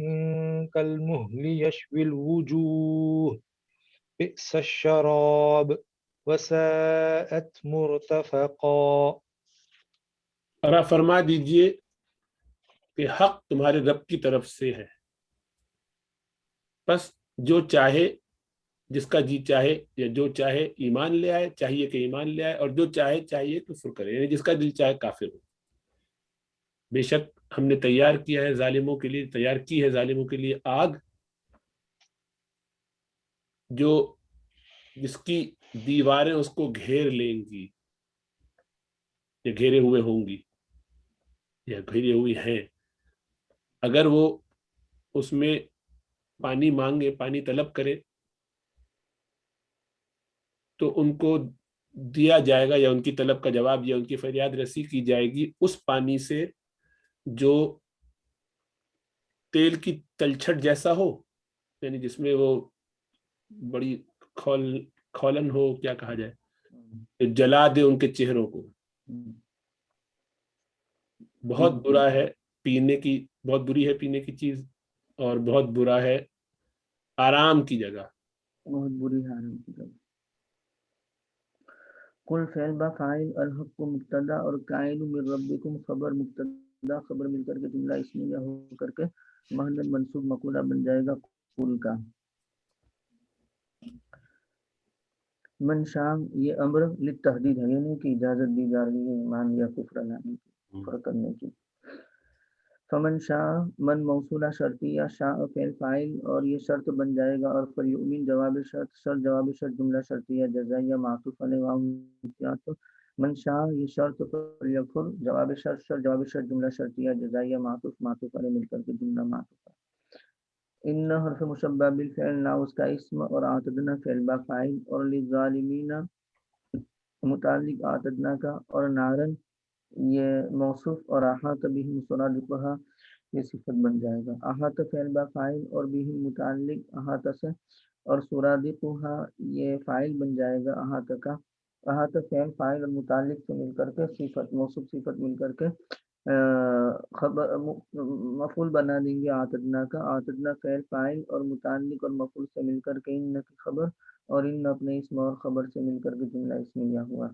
كالمهل يشوي الوجوه بئس الشراب وساءت مرتفقا. اور آپ فرما دیجئے کہ حق تمہارے رب کی طرف سے ہے, بس جو چاہے, جس کا جی چاہے یا جو چاہے ایمان لے آئے, چاہیے کہ ایمان لے آئے, اور جو چاہیے کفر کرے, یعنی جس کا دل چاہے کافر ہو. بے شک ہم نے تیار کیا ہے ظالموں کے لیے, تیار کی ہے ظالموں کے لیے آگ, جس کی دیواریں اس کو گھیر لیں گی, یا گھیرے ہوئے ہوں گی, یا گھیرے ہوئی ہیں. اگر وہ اس میں پانی مانگے, پانی طلب کرے, تو ان کو دیا جائے گا, یا ان کی طلب کا جواب, یا ان کی فریاد رسی کی جائے گی اس پانی سے جو تیل کی تلچھٹ جیسا ہو, یعنی جس میں وہ بڑی کھولن ہو, کیا کہا جائے, جلا دے ان کے چہروں کو. بہت برا ہے پینے کی, بہت بری ہے پینے کی چیز, اور بہت برا ہے آرام کی جگہ. بہت بری حالت کی جگہ. کل فعل با فاعل, الحق کو مبتدا, اور قائل من ربکم خبر, مبتدا خبر مل کر کے جملہ اسمیہ ہو کر کے محل منصوب مقولہ بن جائے گا کل کا. من شاء یہ امر للتحدید ہے, یعنی کہ اجازت دی جا رہی ہے ایمان یا کفر لانے کی, کفر کرنے کی. فمن شاء من موصولہ شرطیہ, شاء فعل فاعل اور یہ شرط بن جائے گا, اور فلیؤمن جواب شرط, شرط جواب شرط جملہ شرطیہ جزائیہ معطوف علیہ واو. من شاء یہ شرط, فلیکفر جواب شرط, شرط جواب شرط جملہ شرطیہ جزائیہ معطوف علیہ مل کر کے جملہ معطوف. ان حرف مشبہ بالفعل نا اس کا اسم, اور اعتدنا فعل با فاعل, اور للظالمین متعلق اعتدنا کا, اور نارن یہ موصوف, اور احاط بہم سرادقها یہ صفت بن جائے گا. احاط فعل با فاعل اور بہم متعلق احاط سے, اور سرادقها یہ فاعل بن جائے گا احاط کا. احاط فعل فاعل اور متعلق سے مل کر کے صفت, موصوف صفت مل کر کے خبر مفعول بنا دیں گے اعتدنا کا. اعتدنا فعل فاعل اور متعلق اور مفعول سے مل کر کے ان کی خبر, اور ان اپنے اسم اور خبر سے مل کر کے جملہ اسمیہ ہوا.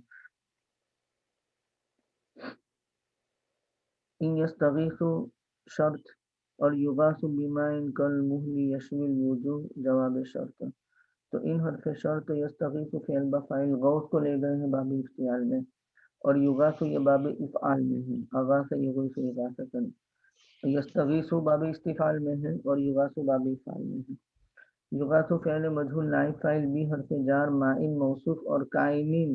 ان یستغیثوا شرط اور یغاث بماء کالمہل یشوی الوجوہ جواب شرط. تو ان حرف شرط یستغیث فعل بفاعل غوث کو لے گئے ہیں باب افتعال میں، اور یغاث یہ باب افعال میں ہے، اغاث یغیث اغاثۃ. یستغیث باب استفعال میں ہے اور یغاث باب افعال میں ہے. یغاث فعل مجہول نائب فاعل بھی حرف جار مائن موصوف اور کائنین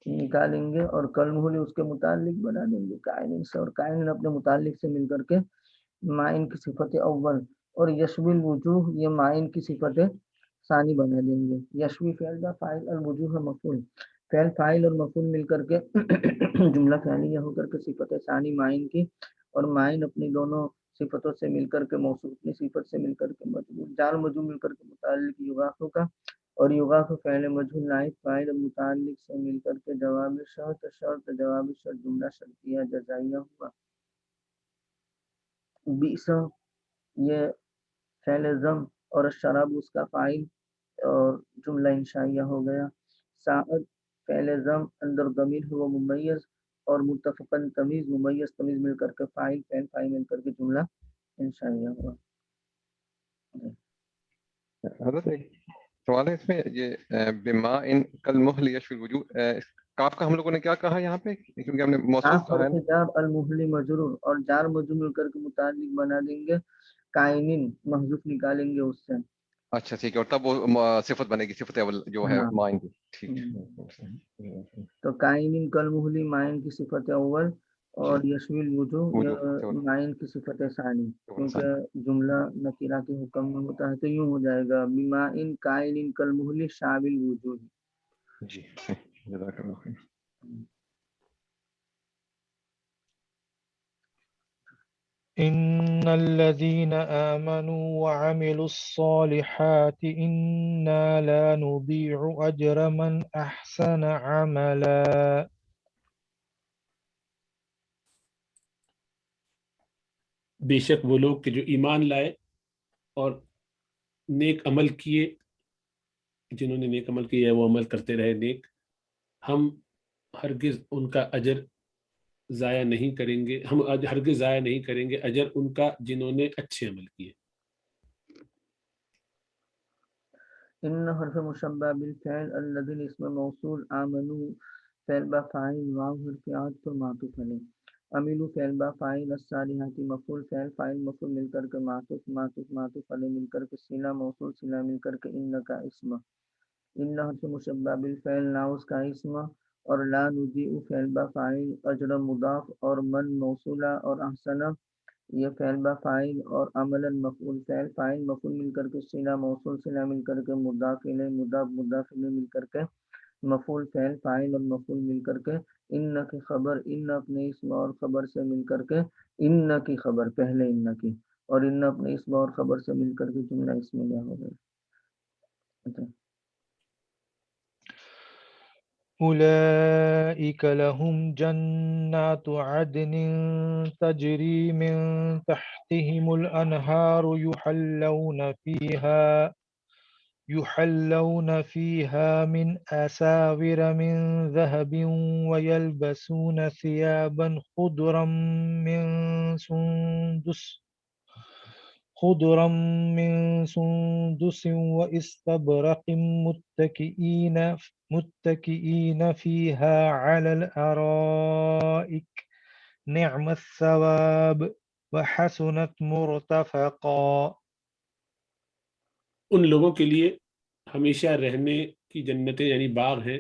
نکالیں گے اور کلمہل اس کے متعلق بنا دیں گے کائنین سے، اور کائنین اپنے متعلق سے مل کر کے مائن کی صفت اول، اور یشوی الوجوہ یہ مائن کی صفت ثانی بنا دیں گے. یشوی فعل کا فاعل، الوجوہ مفعول، فعل فاعل اور مفعول مل کر کے جملہ فعلیہ ہو کر کے صفت ثانی مائن کی، اور مائن اپنی دونوں صفتوں سے مل کر کے موصوف اپنی صفت سے مل کر کے مجرور، جار مجرور مل کر کے متعلق یغاث کا، اور یغاث فعل مجہول نائب فاعل اور متعلق سے مل کر کے جواب شرط، شرط جواب شرط جملہ شرطیہ جزائیہ ہوا. بئس یہ فعل ضم اور شراب اس کا فاعل اور جملہ انشائیہ ہو گیا. ساعد فعل ضم اندر ضمیر ہوا ممیز اور متفقاً تمیز ممیز تمیز مل کر کے فاعل فعل فاعل مل کر کے جملہ انشائیہ ہوا. حضرت ایک سوال ہے اس میں، یہ بما ان کالمہل یشوی الوجوہ، کاف کا ہم لوگوں نے کیا کہا یہاں پہ، کیونکہ ہم نے موصوف کہا ہے نا. جار المہل مجرور اور جار مجرور مل کر کے متعلق بنا دیں گے کائنین، محذوف نکالیں گے اس سے. اچھا ٹھیک ہے، اور تب وہ صفت بنے گی، صفت اول جو ہے ہاں. مائن کی. ٹھیک ہے. تو کائنین کالمہل مائن کی صفت اول اور یشوی الوجوہ مائن کی صفت ثانی، کیونکہ جملہ نکرہ کے حکم میں ہوتا ہے تو یوں ہو جائے گا بما ان کائنین کالمہل شامل الوجوہ. جی جزاک اللہ خیر. إن الذين آمنوا وعملوا الصالحات إنا لا نضيع أجر من أحسن عملا. بے شک وہ لوگ کہ جو ایمان لائے اور نیک عمل کیے، جنہوں نے نیک عمل کیا ہے وہ عمل کرتے رہے نیک، ہم ہرگز ان کا اجر ضائع نہیں کریں گے، ہم ہرگز ضائع نہیں کریں گے اجر ان کا جنہوں نے اچھے عمل کیے. ان حرف مشبہ بالفعل، الذین اسم موصول، آمنو فعل با فاعل، واو حرف عطف پر معطوف علیہ، عملو فعل با فاعل، الصالحات مفعول فعل فاعل مفعول مل کر کے معطوف معطوف معطوف علیہ مل کر کے صلہ موصول صلہ مل کر کے ان کا اسم. ان حرف مشبہ بالفعل ناؤس کا اسم، اور لا نضیع فعل با فاعل، اجر مضاف اور من موصولہ، اور احسنہ یہ فعل با فاعل اور عملا مفعول فعل فاعل مفعول مل کر کے صلہ موصول صلہ مل کر کے مضاف الیہ مضاف مضاف الیہ مل کر کے مفعول فعل فاعل اور مفعول مل کر کے ان کی خبر، ان اپنے اسم اور خبر سے مل کر کے ان کی خبر پہلے ان کی، اور ان اپنے اسم اور خبر سے مل کر کے جملہ اسمیہ ہو گیا. أولئك لهم جنات عدن تجري من تحتهم الأنهار يحلون فيها من أساور من ذهب ويلبسون ثيابا خضرا من سندس واستبرق متكئين فيها على الأرائك نعم الثواب وحسنت مرتفقا. ان لوگوں کے لیے ہمیشہ رہنے کی جنتیں یعنی باغ ہیں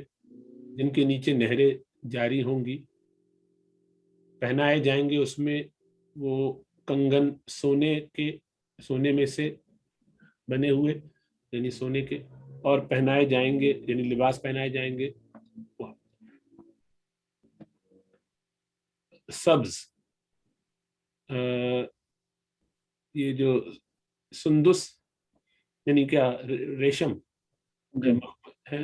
جن کے نیچے نہریں جاری ہوں گی، پہنائے جائیں گے اس میں وہ کنگن سونے میں سے بنے ہوئے یعنی سونے کے، اور پہنائے جائیں گے یعنی لباس پہنائے جائیں گے سبز، یہ جو سندس یعنی کیا ریشم ہے،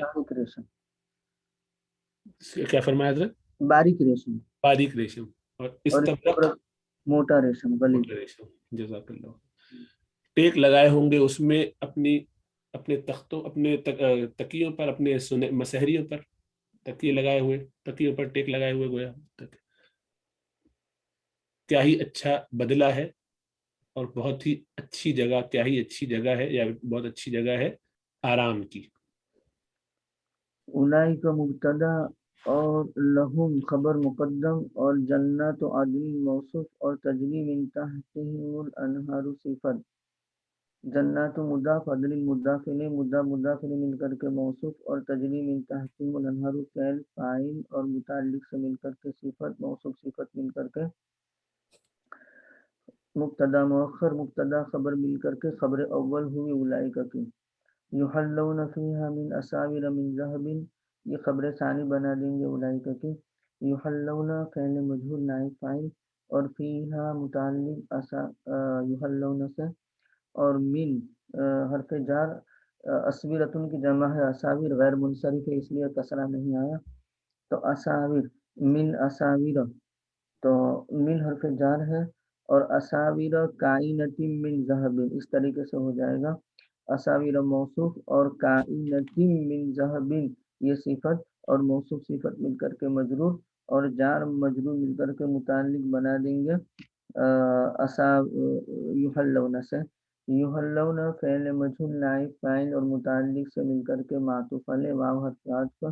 کیا فرمایا حضرت؟ باریک ریشم، باریک ریشم، اور استبرق موٹا ریشم، موٹا ریشم. جزاک اللہ. ٹیک لگائے ہوں گے اس میں اپنے تختوں، اپنے تکیوں پر، اپنے مسہریوں پر تکیے لگائے ہوئے، تکیوں پر ٹیک لگائے ہوئے. گویا کیا ہی اچھا بدلہ ہے اور بہت ہی اچھی جگہ، کیا ہی اچھی جگہ ہے، یا بہت اچھی جگہ ہے آرام کی. اولئک مبتدا اور لہم خبر مقدم اور جنات عدن موصوف اور تجری من تحتہم الانہار صفت. جنات مضاف عدن مضاف الیہ مضاف الیہ مل کر کے موصوف اور تجری من تحتہم الانہار فعل فاعل اور متعلق سے مل کر کے صفت موصوف صفت مل کر کے مبتدا مؤخر مبتدا خبر مل کر کے خبر اول ہوئی اولئک کی. یحلون فیہا من اساور من ذہب، یہ خبر ثانی بنا دیں گے اولئک کی. یحلون فعل مجہول نائب فاعل اور فیہا متعلق یحلون سے، اور من حرف جار اسورتن کی جمع ہے اساور، غیر منصرف ہے اس لیے کسرہ نہیں آیا. تو اساور من اساور، تو من حرف جار ہے اور اساور کائنۃ من ذہب، اس طریقے سے ہو جائے گا. اساور موصوف اور کائنۃ من ذہب یہ صفت اور موصوف صفت مل کر کے مجرور اور جار مجرور مل کر کے متعلق بنا دیں گے یحلون سے. یحلون فعل مجہول نائب فاعل اور متعلق سے مل کر کے معطوف علیہ واو حرف عطف،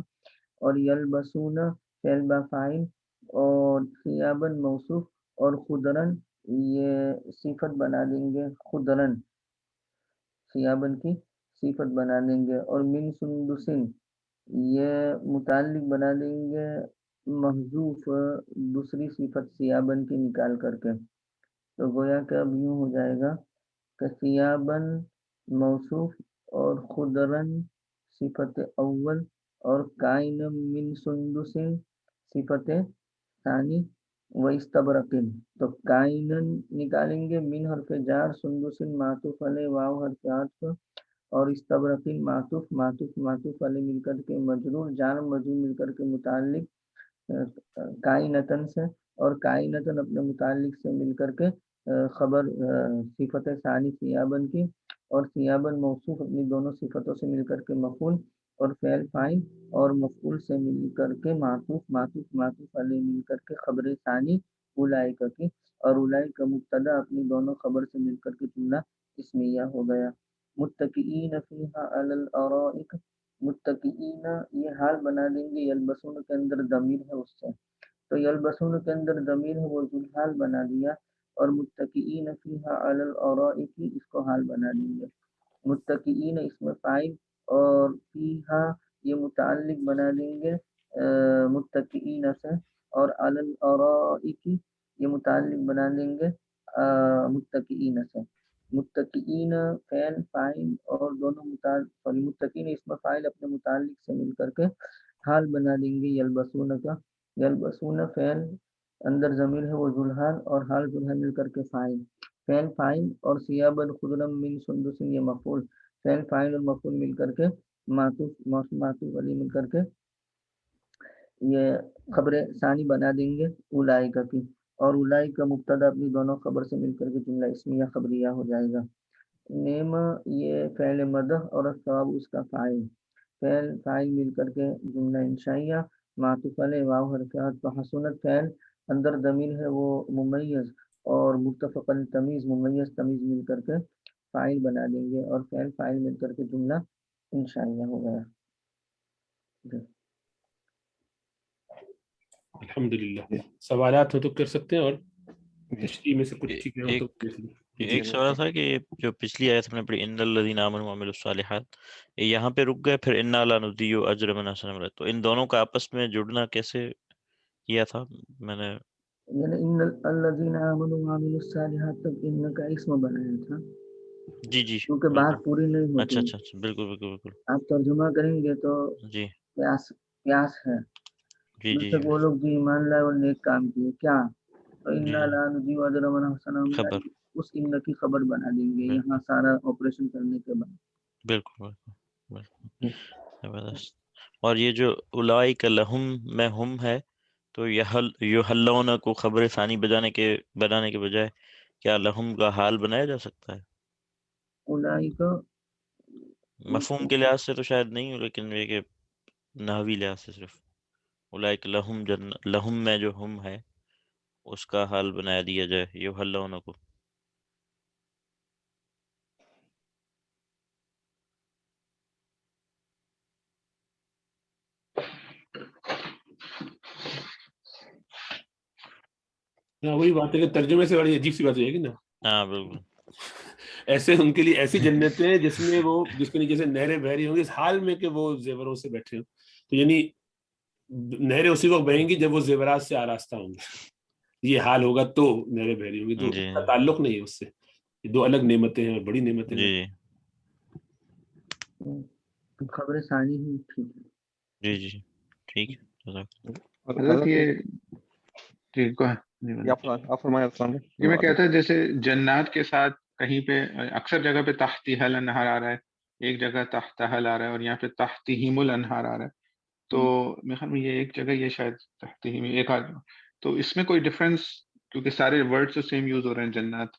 اور یلبسون فعل با فاعل اور ثیابن موصوف اور خضرن یہ صفت بنا دیں گے. خضرن ثیابن کی صفت بنا دیں گے، اور من سندسن یہ متعلق بنا دیں گے محذوف دوسری صفت ثیابن کی نکال کر کے. تو گویا کہ اب یوں ہو جائے گا کہ ثیابن موصوف اور خضرن صفت اول اور کائن من سندسن صفت ثانی و استبرقن. تو کائنن نکالیں گے من حرف جار سندسن معطوف علیہ واو حرف عطف اور استبرقن معطوف علیہ مل کر کے مجرور جار مجرور مل کر کے متعلق کائنتن سے، اور کائنتن اپنے متعلق سے مل کر کے خبر صفت ثانی ثیابن کی، اور ثیابن موصوف اپنی دونوں صفتوں سے مل کر کے مفعول اور فعل فاعل اور مفعول سے مل کر کے معطوف علیہ مل کر کے خبر ثانی اولئک کی، اور اولئک مبتدا اپنی دونوں خبر سے مل کر کے جملہ اسمیہ ہو گیا. متکئین فیہا علی الارائک، متکئین یہ حال بنا دیں گے یلبسون کے اندر ضمیر ہے اس سے، تو یلبسون کے اندر ضمیر ہے وہ ذوالحال بنا دیا، اور متکئین فیہا علی الارائک اس کو حال بنا دیں گے. متکئین اس میں فاعل اور فیہا یہ متعلق بنا دیں گے متکئین سے، اور علی الارائک یہ متعلق بنا دیں گے متکئین سے. متکئین فعل فاعل اور دونوں متکئین اس میں فاعل اپنے متعلق سے مل کر کے حال بنا دیں گے یلبسون کا. یلبسون فعل اندر ضمیر ہے وہ ذوالحال اور حال ذوالحال مل کر کے فعل فاعل اور ثیابن خضرم من سندس یہ مفعول، فعل فاعل اور مفعول مل کر کے معطوف علی مل کر کے یہ خبر ثانی بنا دیں گے اولئک کی، اور اولئک کا مبتدا اپنی دونوں خبر سے مل کر کے جملہ اسمیہ خبریہ ہو جائے گا. نعمہ یہ فعل مدح اور الثواب اس کا فاعل مل کر کے جملہ انشائیہ معطوف علیہ واو حرف عطف. حسنت فعل اندر ضمیر ہے وہ ممیز اور متفق تمیز ممیز تمیز مل کر کے فاعل بنا دیں گے، اور فعل فاعل مل کر کے جملہ انشائیہ ہو گیا. الحمدللہ. سوالات ہو تو کر سکتے ہیں، اور تشریح میں سے کچھ چیزیں ہو تو ایک سوال تھا کہ جو پچھلی آیت ہم نے پڑھی ان الذین آمنوا وعملوا الصالحات، یہاں پہ رک گئے، پھر انا لا نضیع اجر من احسن عملا، تو ان دونوں کا آپس میں جڑنا کیسے کیا تھا؟ میں نے یعنی ان الذین آمنوا وعملوا الصالحات تک ان کا اسم بنایا تھا جی کیونکہ بات پوری نہیں ہوتی. اچھا بالکل آپ ترجمہ کریں گے تو جی قیاس ہے. جی وہ لوگ جو ایمان لائے اور نیک کام کیے کیا، تو انا لا نضیع اجر من احسن عملا خبر اس ان کی خبر بنا دیں گے یہاں سارا آپریشن کرنے کے بعد. بالکل. اور یہ جو اولئک لہم میں ہم ہے، تو یحلون کو خبر ثانی بنانے کے بجائے کیا لہم کا حال بنایا جا سکتا ہے؟ اولئک مفہوم کے لحاظ سے تو شاید نہیں ہو، لیکن یہ کہ نحوی لحاظ سے صرف اولئک لہم لہم میں جو ہم ہے اس کا حال بنایا دیا جائے یحلون کو. وہی بات ہے کہ ترجمے سے بڑی عجیب سی بات ہو جائے گی نا. ہاں بالکل. ایسے ان کے لیے ایسی جنتیں ہیں جس میں وہ جس کے نیچے سے نہریں بہ رہی ہوں گی اس حال میں کہ وہ زیوروں سے بیٹھے ہوں. تو یعنی نہریں اسی وقت بہیں گی جب وہ زیورات سے آراستہ ہوں گے. یہ حال ہوگا تو نہریں بہ رہی ہوں گی. تو جی اس کا تعلق نہیں ہے اس سے. یہ دو الگ نعمتیں ہیں اور بڑی نعمتیں ہیں. جی خبر ثانی ہی ٹھیک ہے. جی جی ٹھیک ہے. حضرت یہ ٹھیک ہے. آپ فرمائیں عرفان. یہ میں کہتا جیسے جنات کے ساتھ کہیں پہ اکثر جگہ پہ تحتی حل انہار آ رہا ہے, ایک جگہ تحت حل آ رہا ہے, اور یہاں پہ تحتہم الانہار آ رہا ہے. تو میرے خیال میں یہ ایک جگہ یہ شاید تحتہم ایک آ رہا. تو اس میں کوئی ڈفرینس, کیونکہ سارے ورڈ تو سیم یوز ہو رہے ہیں جنات,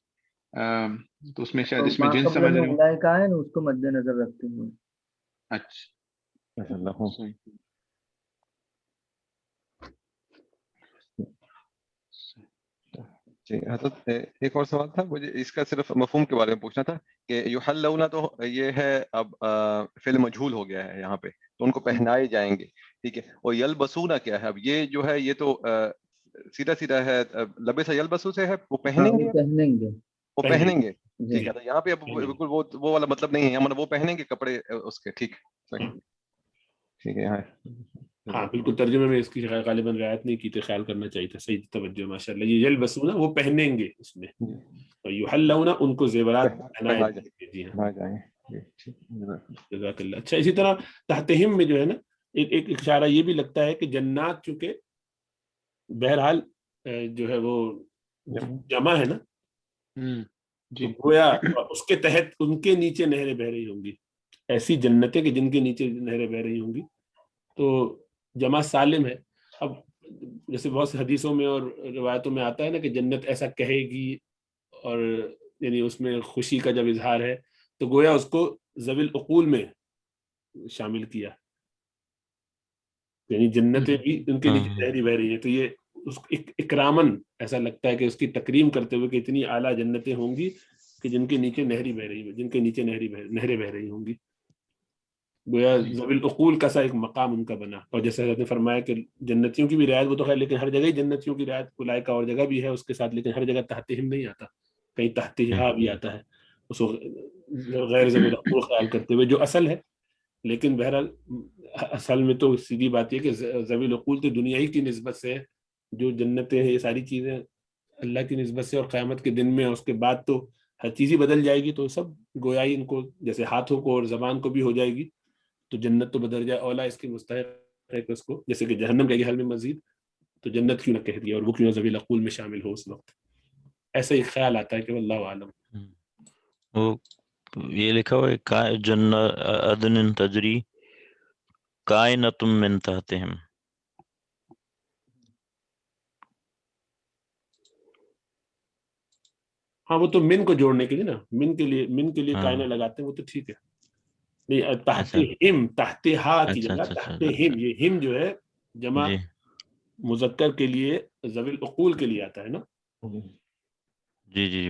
تو اس میں شاید اس میں جنس سمجھ رہے ہوں. ملائکہ ہے نا, اس کو مد نظر رکھتے ہوئے. اچھا جی حضرت ایک اور سوال تھا مجھے اس کا صرف مفہوم کے بارے میں پوچھنا تھا کہ یحلون تو یہ ہے اب فعل مجہول ہو گیا ہے یہاں پہ, تو ان کو پہنائے جائیں گے, ٹھیک ہے. اور یلبسون کیا ہے, اب یہ جو ہے یہ تو سیدھا سیدھا ہے, لبس یلبسو سے ہے وہ پہنیں گے, وہ پہنیں گے, ٹھیک ہے. تو یہاں پہ اب بالکل وہ والا مطلب نہیں ہے, مطلب وہ پہنیں گے کپڑے اس کے, ٹھیک ہے ٹھیک ہے. ہاں بالکل, ترجمے میں اس کی غالباً رعایت نہیں کی تھی, خیال کرنا چاہیے تھا. صحیح توجہ, ماشاء اللہ. یہ یلبسون وہ پہنیں گے اس میں, اور یحلون ان کو زیورات پہنائے جائیں گے. جزاک اللہ. اچھا, اسی طرح تحتہم میں جو ہے نا ایک اشارہ یہ بھی لگتا ہے کہ جنات چونکہ بہرحال جو ہے وہ جمع ہے نا, تو گویا اس کے تحت ان کے نیچے نہریں بہ رہی ہوں گی. ایسی جنتیں کہ جن کے نیچے نہریں بہ رہی ہوں گی, تو جمع سالم ہے. اب جیسے بہت سے حدیثوں میں اور روایتوں میں آتا ہے نا کہ جنت ایسا کہے گی, اور یعنی اس میں خوشی کا جب اظہار ہے تو گویا اس کو ذوی العقول میں شامل کیا, یعنی جنتیں بھی ان کے نیچے نہری بہ رہی ہیں. تو یہ اس اکرامن ایسا لگتا ہے کہ اس کی تکریم کرتے ہوئے کہ اتنی اعلیٰ جنتیں ہوں گی کہ جن کے نیچے نہری بہ رہی, جن کے نیچے نہریں بہ رہی ہوں گی. گویا ذوی العقول کا سا ایک مقام ان کا بنا. اور جیسے حضرت نے فرمایا کہ جنتیوں کی بھی رعایت وہ تو ہے, لیکن ہر جگہ ہی جنتیوں کی رعایت اولئک اور جگہ بھی ہے اس کے ساتھ, لیکن ہر جگہ تحتہم نہیں آتا, کہیں تحتہا بھی آتا ہے, اس کو غیر ذوی العقول خیال کرتے ہوئے, جو اصل ہے. لیکن بہرحال اصل میں تو سیدھی بات یہ کہ ذوی العقول تو دنیا ہی کی نسبت سے, جو جنتیں ہیں یہ ساری چیزیں اللہ کی نسبت سے, اور قیامت کے دن میں اس کے بعد تو ہر چیز ہی بدل جائے گی. تو سب گویا ہی ان کو جیسے ہاتھوں کو اور زبان کو بھی ہو جائے گی, تو جنت تو بدرجہ اولا اس کی مستحق ہے کہ اس کو, جیسے کہ جہنم کے حال میں مزید, تو جنت کیوں نہ کہہ دیا, اور وہ کیوں نہ ذوی العقول میں شامل ہو اس وقت. ایسا ایک خیال آتا ہے کہ واللہ عالم. وہ یہ لکھا ہوا ہے جنت عدن تجری کائنۃ من تحتہم. ہاں وہ تو من کو جوڑنے کے لیے نا, من کے لیے کائنہ لگاتے ہیں, وہ تو ٹھیک ہے. نہیں, تحتہم تحتہا کی جگہ تحتہم, یہ ہم جو ہے جمع مذکر کے لیے ذوی العقول کے لیے آتا ہے نا. جی جی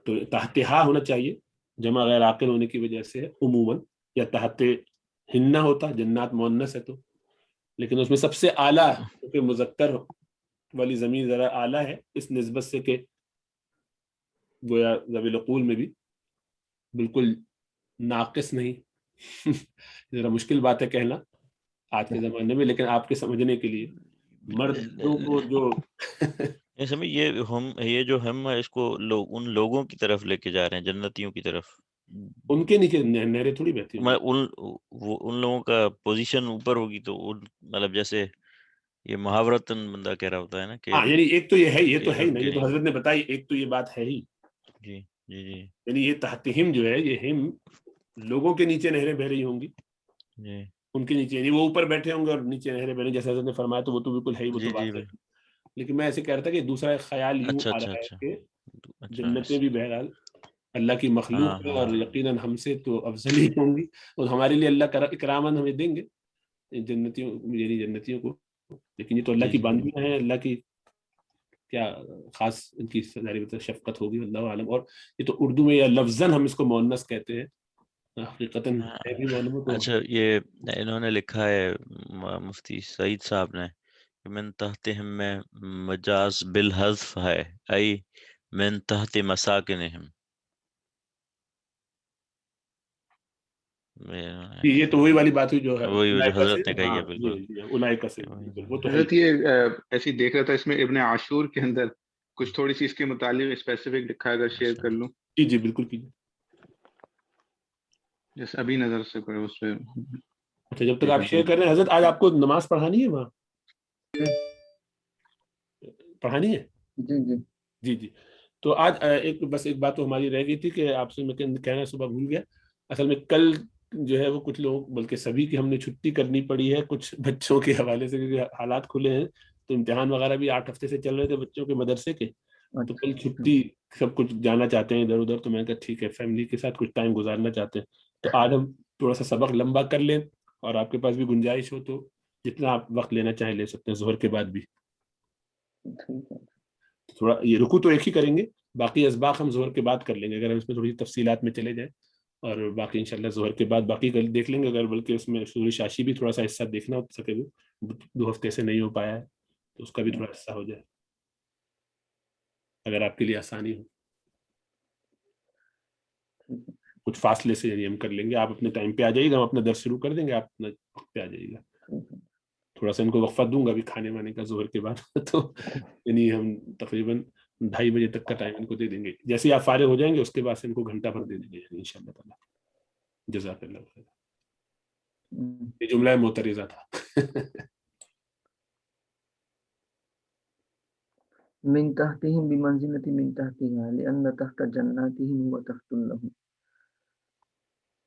تو تحتہا ہونا چاہیے, جمع غیر عاقل ہونے کی وجہ سے عموماً, یا تحت ہنہ ہوتا, جنات مؤنث ہے تو. لیکن اس میں سب سے اعلیٰ کیونکہ مذکر والی زمین ذرا اعلیٰ ہے اس نسبت سے کہ گویا ذوی العقول میں بھی بالکل ناقص نہیں. ذرا مشکل بات ہے کہنا آج کے زمانے میں, لیکن آپ کے سمجھنے کے لیے مردوں کو جو یہ جو ہم اس کو ان لوگوں کی طرف لے کے جا رہے ہیں, جنتیوں کی طرف, ان کے نیچے نہریں تھوڑی بہتی ہیں. ان لوگوں کا پوزیشن اوپر ہوگی, تو مطلب جیسے یہ محاورتاً بندہ کہہ رہا ہوتا ہے نا کہ ہاں, یعنی ایک تو یہ ہے, یہ تو ہے ہی نا, یہ تو حضرت نے بتائی, ایک تو یہ بات ہے ہی. جی جی جی یعنی یہ تحتہم جو ہے, یہ ہم لوگوں کے نیچے نہریں بہ رہی ہوں گی, جی ان کے نیچے, یعنی وہ اوپر بیٹھے ہوں گے اور نیچے نہریں بہ رہی, جیسے حضرت نے فرمایا, تو وہ تو بالکل ہے ہی, وہ تو بات ہے. لیکن میں ایسے کہہ رہا تھا کہ دوسرا خیال یوں آ رہا ہے کہ جنتیں بھی بہرحال اللہ کی مخلوق ہے, اور یقیناً ہم سے تو افضل ہی ہوں گی, اور ہمارے لیے اللہ اکراماً ہمیں دیں گے جنتیوں کو. لیکن یہ تو اللہ کی باندیاں ہیں, اللہ کی کیا خاص ان کی شفقت ہوگی, اللہ عالم. اور یہ تو اردو میں یا لفظاً ہم اس کو مؤنث کہتے ہیں, حقیقتاً ہے بھی معلوم. اچھا, یہ انہوں نے لکھا ہے مفتی سعید صاحب نے من تحتہم میں مجاز بالحذف ہے، ای من تحت مساکنہم. یہ تو وہی والی بات ہوئی جو ہے وہی جو اولئک حضرت سے، نے کہی ہے، ہاں بالکل. جی اولئک سے، بالکل وہ تو ہے حضرت یہ ایسی دیکھ رہا تھا اس میں ابن عاشور کے اندر کچھ تھوڑی سی اس کے متعلق اسپیسیفک لکھا ہے، اگر شیئر کر لوں. جی جی بالکل کیجیے. جیسے ابھی نظر سے کرے اس پہ. اچھا جب تک آپ شیئر کر رہے ہیں، حضرت آج آپ کو نماز پڑھانی ہے وہاں؟ پڑھانی ہے؟ جی جی جی جی. تو آج ایک بات تو ہماری رہ گئی تھی کہ آپ سے میں کہنا صبح بھول گیا. اصل میں کل جو ہے وہ کچھ لوگ بلکہ سبھی کی ہم نے چھٹی کرنی پڑی ہے کچھ بچوں کے حوالے سے، کیونکہ حالات کھلے ہیں تو امتحان وغیرہ بھی 8 ہفتے سے چل رہے تھے بچوں کے مدرسے کے، تو کل چھٹی سب کچھ جانا چاہتے ہیں ادھر ادھر. تو میں نے کہا ٹھیک ہے فیملی کے ساتھ کچھ ٹائم گزارنا چاہتے ہیں، تو آج ہم تھوڑا سا سبق لمبا کر لیں، اور آپ کے پاس بھی گنجائش ہو تو جتنا آپ وقت لینا چاہیں لے سکتے ہیں ظہر کے بعد بھی. ٹھیک ہے. تھوڑا یہ رکو تو ایک ہی کریں گے، باقی اسباق ہم ظہر کے بعد کر لیں گے اگر ہم اس میں تھوڑی تفصیلات میں چلے جائیں، اور باقی انشاءاللہ ظہر کے بعد باقی دیکھ لیں گے. اگر بلکہ اس میں سورہ شاشی بھی تھوڑا سا حصہ دیکھنا ہو سکے، وہ 2 ہفتے سے نہیں ہو پایا ہے تو اس کا بھی تھوڑا حصہ ہو جائے اگر آپ کے لیے آسانی ہو. کچھ فاصلے سے یعنی ہم کر لیں گے، آپ اپنے ٹائم پہ آ جائیے گا، ہم اپنا درس شروع کر دیں گے، آپ اپنا وقت پہ آ جائیے گا. تھوڑا سا ان کو وقفہ دوں گا بھی کھانے وانے کا ظہر کے بعد تو یعنی ہم تقریباً 2:30 بجے تک کا ٹائم ان کو دے دیں گے. جیسے ہی آپ فارغ ہو جائیں گے اس کے بعد سے ان کو گھنٹہ بھر دے دیں گے ان شاء اللہ تعالیٰ. جزاک اللہ خیر. یہ جملہ معترضہ تھا. من تحتهم بمنزلة من تحتها لأن تحت جناتهم هو تحت لهم.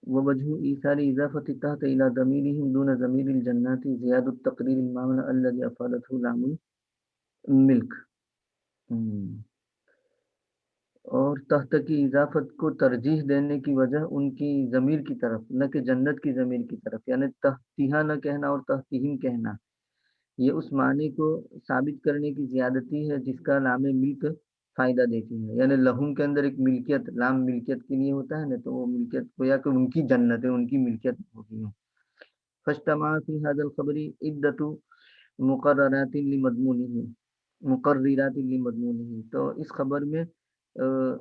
ووجه إيثار إضافة التحت إلى ضميرهم دون ضمير الجنات زيادة التقرير المعنى الذي أفادته لام الملك. اور تحت کی اضافت کو ترجیح دینے کی وجہ ان کی ضمیر کی طرف نہ کہ جنت کی ضمیر کی طرف، یعنی تحتیہ نہ کہنا اور تحتہم کہنا، یہ اس معنی کو ثابت کرنے کی زیادتی ہے جس کا لام ملک فائدہ دیتی ہے. یعنی لہم کے اندر ایک ملکیت، لام ملکیت کے لیے ہوتا ہے نا، تو وہ ملکیت گویا کہ ان کی جنت ہے، ان کی ملکیت ہوگی. فاجتمع فی هذا الخبر عدۃ مقررات لمضمونه. تو اس خبر میں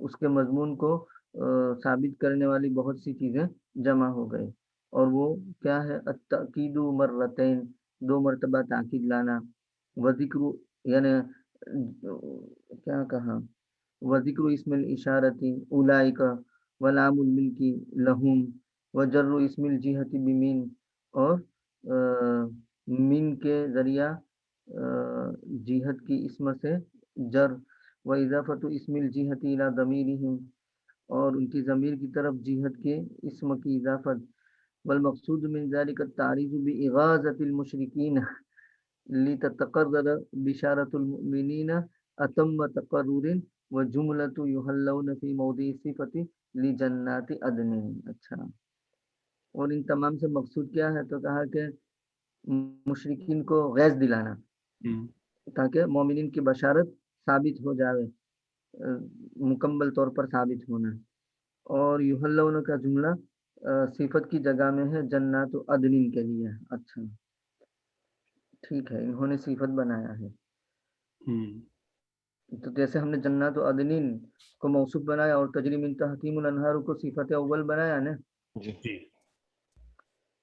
اس کے مضمون کو ثابت کرنے والی بہت سی چیزیں جمع ہو گئی، اور وہ کیا ہے؟ التأکید مرتین، 2 مرتبہ تاکید لانا. وذکر یعنی کیا کہا؟ وذکر اسم الاشارتی اولئک ولام الملکی لہم وجر اسم الجہت بمین، اور من کے ذریعہ جہت کی اسم سے جر، وَإِضَافَةُ اسم الجہت الى ضمیرہم، اور ان کی ضمیر کی طرف جہت کے اسم کی اضافت. والمقصود من ذلك التعریض بإغاظة المشرکین لتتقرر بشارة المؤمنین اتم تقرر وجملة يحلون في موضع صفت لجنات عدن. اچھا، اور ان تمام سے مقصود کیا ہے؟ تو کہا کہ مشرکین کو غیظ دلانا تاکہ مومنین کی بشارت ثابت ہو جاوے، مکمل طور پر ثابت ہونا. اور یحلون کا جملہ صفت کی جگہ میں ہے جنات عدن کے لیے. اچھا ٹھیک ہے، انہوں نے صفت بنایا ہے. تو جیسے ہم نے جنات عدن کو موصوف بنایا اور تجری من تحتہم الانہار کو صفت اول بنایا نا، جی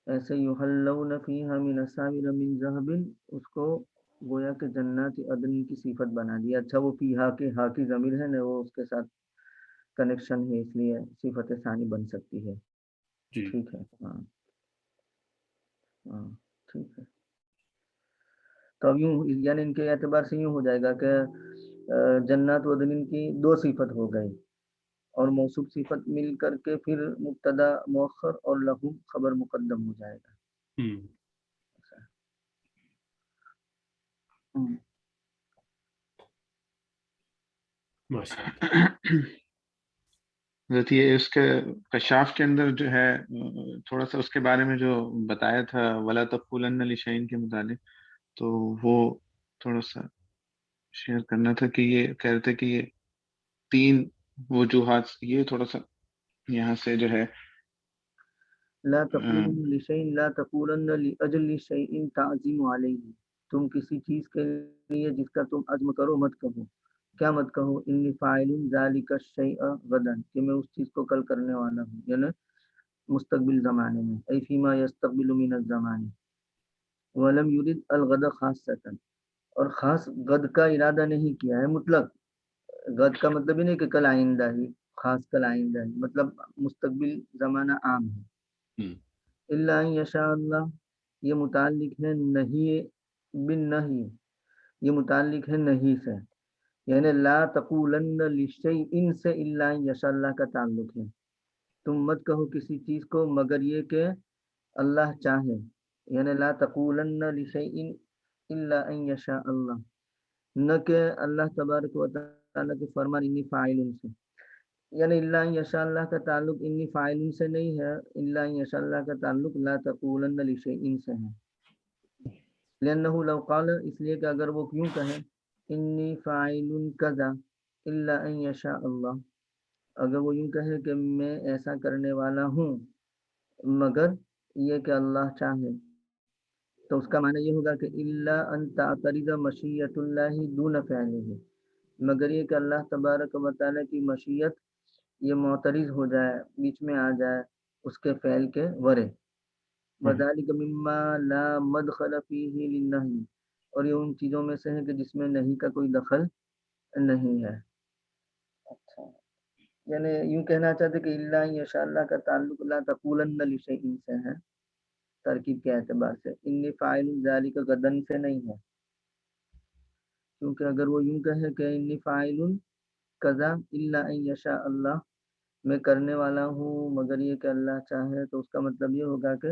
ایسے یحلون فیہا من اساور من ذہب، اس کو گویا کہ جنات عدن کی صفت بنا دیا. اچھا وہ فیہا کے ہا کی ضمیر ہے نا، وہ اس کے ساتھ کنیکشن ہے، اس لیے صفت ثانی بن سکتی ہے. ٹھیک ہے. ہاں ٹھیک ہے. تو اب یوں یعنی ان کے اعتبار سے یوں ہو جائے گا کہ جنات و عدن کی 2 صفت ہو گئی، اور موصوف صفت مل کر کے پھر مبتدا مؤخر اور لہم خبر مقدم ہو جائے گا. حضرت یہ اس کے کشاف کے اندر جو ہے تھوڑا سا اس کے بارے میں جو بتایا تھا ولا تقولن لشیء کے متعلق، تو وہ تھوڑا سا شیئر کرنا تھا کہ یہ کہہ رہے تھے کہ یہ 3 وجوہات، یہ تھوڑا سا یہاں سے جو ہے لا تقولن لشیء لا تقولن لاجل شیء تعظیم علیہ. تم کسی چیز کے لیے جس کا تم عزم کرو مت کہو. کیا مت کہو؟ انی فاعل ذالک الشیء غدا، کہ میں اس چیز کو کل کرنے والا ہوں، یعنی مستقبل زمانے میں، ای فیما یستقبل من الزمان. ولم یرد الغد خاصتا، اور خاص غد کا ارادہ نہیں کیا ہے مطلق. غد کا مطلب ہی نہیں کہ کل آئندہ ہی، خاص کل آئندہ ہی، مطلب مستقبل زمانہ عام ہے. الا ان یشاء اللہ، یہ متعلق ہے نہیں بن نہیں، یہ متعلق ہے نہیں سے، یعنی لا تقولن لشیء سے الا ان یشاء اللہ کا تعلق ہے. تم مت کہو کسی چیز کو مگر یہ کہ اللہ چاہے، یعنی لا تقولن لشیء الا ان یشاء اللہ، نہ کہ اللہ تبارک و تعالیٰ کے فرمان انی فاعل سے، یعنی الا ان یشاء اللہ کا تعلق انی فاعل سے نہیں ہے، الا ان یشاء اللہ کا تعلق لا تقولن لشیء سے ہے. لأنه لو قال، اس لیے کہ اگر وہ کیوں کہے انی فاعل کذا الا ان یشاء اللہ، اگر وہ یوں کہے کہ میں ایسا کرنے والا ہوں مگر یہ کہ اللہ چاہے، تو اس کا معنی یہ ہوگا کہ الا ان تعترض مشیت اللہ دون فعلہ، مگر یہ کہ اللہ تبارک و تعالیٰ کی مشیت یہ معترض ہو جائے، بیچ میں آ جائے اس کے فعل کے ورے. وذالک مما لا مدخل فیہ للنہی، اور یہ ان چیزوں میں سے ہے کہ جس میں نہیں کا کوئی دخل نہیں ہے. اچھا، یعنی یوں کہنا چاہتے کہ الا ان یشاء اللہ کا تعلق لا تقولن لشیء سے ہے ترکیب کے اعتبار سے، انی فاعل ذالک غدا سے نہیں ہے. کیونکہ اگر وہ یوں کہے کہ انی فاعل کذا الا ان یشاء اللہ، میں کرنے والا ہوں مگر یہ کہ اللہ چاہے، تو اس کا مطلب یہ ہوگا کہ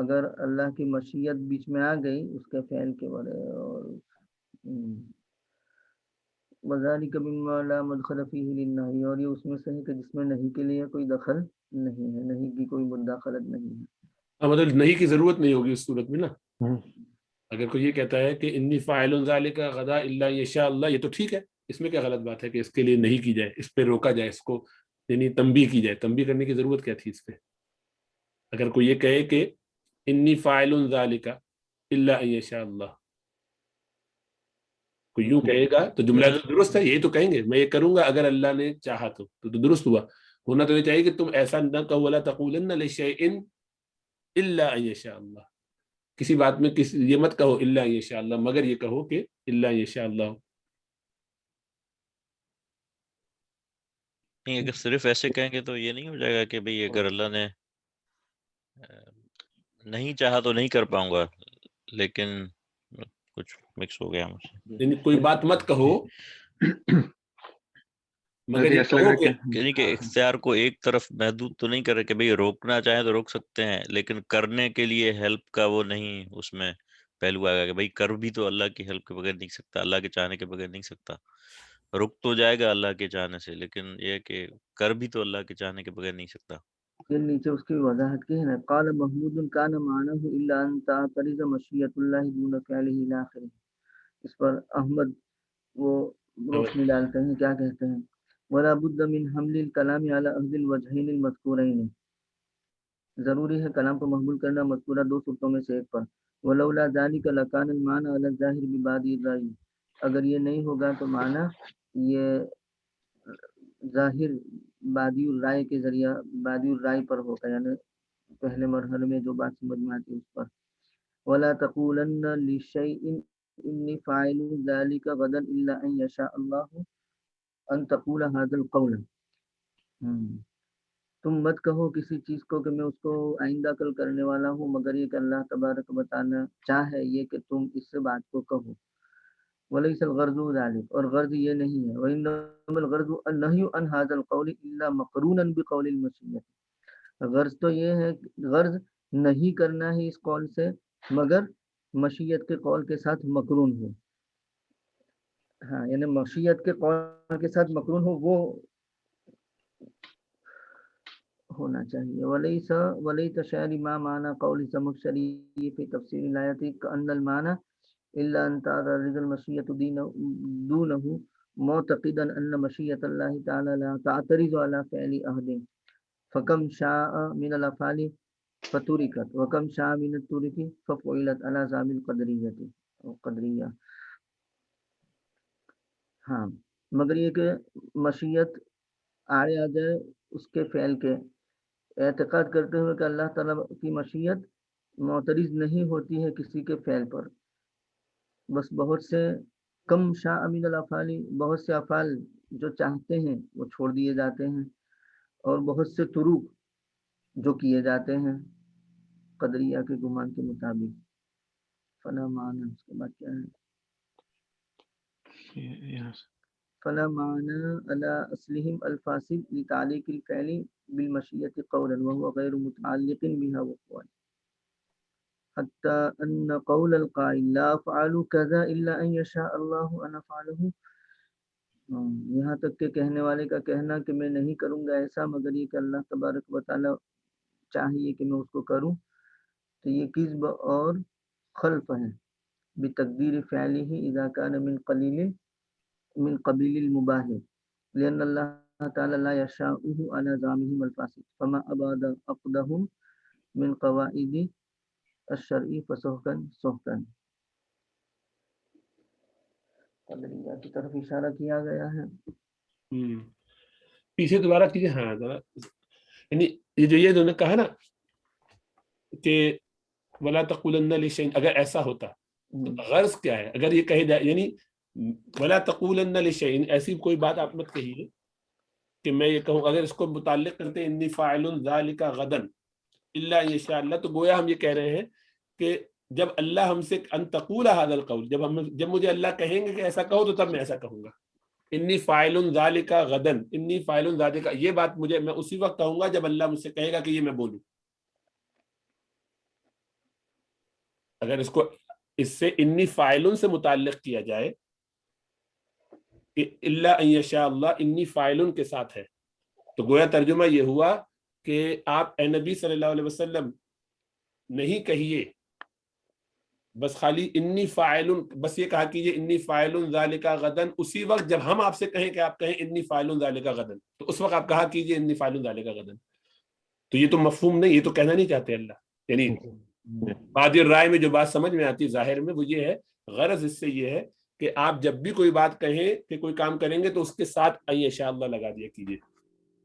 اگر اللہ کی مشیت بیچ میں آ گئی اس کے فعل کے بارے. اور وذالک مما لا مدخل فیہ للنہی، اور یہ اس میں سے ہے کہ جس میں نہیں کے لیے کوئی دخل نہیں ہے، نہیں کی کوئی مداخلت نہیں ہے. مطلب نہیں کی ضرورت نہیں ہوگی اس صورت میں نا. اگر کوئی یہ کہتا ہے کہ انی فاعل ذالک غدا الا یشاء اللہ، یہ تو ٹھیک ہے، اس میں کیا غلط بات ہے کہ اس کے لیے نہیں کی جائے، اس پہ روکا جائے، اس کو یعنی تنبیہ کی جائے. تنبیہ کرنے کی ضرورت کیا تھی اس پہ؟ اگر کوئی یہ کہے کہ انی فاعل ذالک الا ان یشاء اللہ، کوئی یوں کہے گا تو جملہ تو درست ہے، یہی تو کہیں گے میں یہ کروں گا اگر اللہ نے چاہا تو درست ہوا. ہونا تو یہ چاہیے کہ تم ایسا نہ کہو ولا تقولن لشیء الا ان یشاء اللہ، کسی بات میں یہ مت کہو الا ان یشاء اللہ، مگر یہ کہو کہ الا ان یشاء اللہ. نہیں، اگر صرف ایسے کہیں گے تو یہ نہیں ہو جائے گا کہ بھئی اگر اللہ نے نہیں چاہا تو نہیں کر پاؤں گا، لیکن کچھ مکس ہو گیا مجھ سے. یعنی کوئی بات مت کہو مگر یہ کہو کہ یعنی کہ اختیار کو ایک طرف محدود تو نہیں کرے کہ بھئی روکنا چاہیں تو روک سکتے ہیں، لیکن کرنے کے لیے ہیلپ کا وہ نہیں اس میں پہلو آئے گا کہ بھئی کر بھی تو اللہ کی ہیلپ کے بغیر نہیں سکتا، اللہ کے چاہنے کے بغیر نہیں سکتا. رک تو جائے گا اللہ کے چاہنے سے، لیکن یہ کہ کر بھی تو اللہ کے چاہنے کے بغیر نہیں سکتا. پھر نیچے اس کی وضاحت کی ہے نا، قال محمود کان معناه الا ان تعترض مشیت اللہ دون فعلہ الى آخر. اس پر احمد وہ روشنی ڈالتے ہیں، کیا کہتے ہیں؟ ولا بد من حمل الكلام على احد الوجهين المذكورين، ضروری ہے کلام کو محمول کرنا مذکورہ دو صورتوں میں سے ایک پر. ولولا ذلك لكان المعنى على الظاهر ببعض الرأي، اگر یہ نہیں ہوگا تو معنی یہ ظاہر بادی الرائے کے ذریعہ بادی الرائے پر ہوگا، یعنی پہلے مرحلے میں جو بات سمجھ میں آتی ہے اس پر. ولا تقولن لشیء انی فاعل ذلك غدا الا ان یشاء اللہ ان تقول هذا القول. تم مت کہو کسی چیز کو کہ میں اس کو آئندہ کل کرنے والا ہوں مگر یہ کہ اللہ تبارک و تعالی چاہے یہ کہ تم اس بات کو کہو. ولیس الغرض ذلك، اور غرض یہ نہیں ہے. وانما الغرض النهي عن هذا القول الا مقرونا بقول المشیت، غرض تو یہ ہے، غرض نہیں کرنا ہے اس قول سے مگر مشیت کے قول کے ساتھ مقرون ہو. ہاں، یعنی مشیت کے قول کے ساتھ مقرون ہو، وہ ہونا چاہیے. ولیس شعر ما معنی قول زمخشری فی تفسیر الآیت کأن المعنی الا ان تعترض المشیت دونه معتقدا ان مشیت اللہ تعالی لا تعترض على فعل احد فکم شاء من الافعال فترکت وکم شاء من الترک ففعلت على زعم القدریت. قدریہ. ہاں مگر یہ کہ مشیت آڑے آ جائے اس کے فعل کے، اعتقاد کرتے ہوئے کہ اللہ تعالیٰ کی مشیت معترض نہیں ہوتی ہے کسی کے فعل پر. بس بہت سے کم شاء من الافعال، بہت سے افعال جو چاہتے ہیں وہ چھوڑ دیے جاتے ہیں، اور بہت سے طرق جو کیے جاتے ہیں قدریہ کے گمان کے مطابق. فلا معنی، اس کے بعد کیا ہے؟ فلا معنى على أصلهم الفاسد لتعليق الفعل بالمشيئة قولا وهو غير متعلق بها وقوعا، حتى أن قول القائل لا أفعل كذا إلا أن يشاء الله أن أفعله، یہاں تک کہ کہنے والے کا کہنا کہ میں نہیں کروں گا ایسا مگر یہ کہ اللہ تبارک و تعالی چاہیے کہ میں اس کو کروں، تو یہ کذب اور خلف ہے. بتقدیر فعله اذا كان من قبيل المباح، لأن الله تعالى لا يشاءه على زعمهم الفاسد، فما أباد عقدهم من قواعد الشرع فسحقا سحقا. قدریہ کی طرف اشارہ کیا گیا ہے. پیچھے دوبارہ کیجیے. ہاں ذرا، یعنی یہ جو نے کہا نا کہ ولا تقولن لشیء، اگر ایسا ہوتا تو غرض کیا ہے؟ اگر یہ کہے جائے یعنی ولا تقولن لشیء، ایسی کوئی بات آپ مت کہیے کہ میں یہ کہوں. اگر اس کو متعلق کرتے انی فاعل ذلک غدا الا ان شاء اللہ، تو گویا ہم یہ کہہ رہے ہیں کہ جب اللہ ہم سے ان تقول هذا القول، جب مجھے اللہ کہیں گے کہ ایسا کہو تو تب میں ایسا کہوں گا. انی فاعل ذلک غدا، انی فاعل ذلک، یہ بات میں اسی وقت کہوں گا جب اللہ مجھ سے کہے گا کہ یہ میں بولوں. اگر اس کو اس سے انی فاعل سے متعلق کیا جائے کہ الا ان یشاء اللہ انی فاعل کے ساتھ ہے، تو گویا ترجمہ یہ ہوا کہ آپ اے نبی صلی اللہ علیہ وسلم نہیں کہیے بس خالی انی فاعل، بس یہ کہا کیجیے انی فاعل ذالک غدا، اسی وقت جب ہم آپ سے کہیں کہ آپ کہیں انی فاعل ذالک غدا، تو اس وقت آپ کہا کیجیے انی فاعل ذالک غدا. تو یہ تو مفہوم نہیں، یہ تو کہنا نہیں چاہتے اللہ. یعنی بادر رائے میں جو بات سمجھ میں آتی ظاہر میں وہ یہ ہے، غرض اس سے یہ ہے کہ آپ جب بھی کوئی بات کہیں کہ کوئی کام کریں گے تو اس کے ساتھ ان شاء اللہ لگا دیا کیجیے.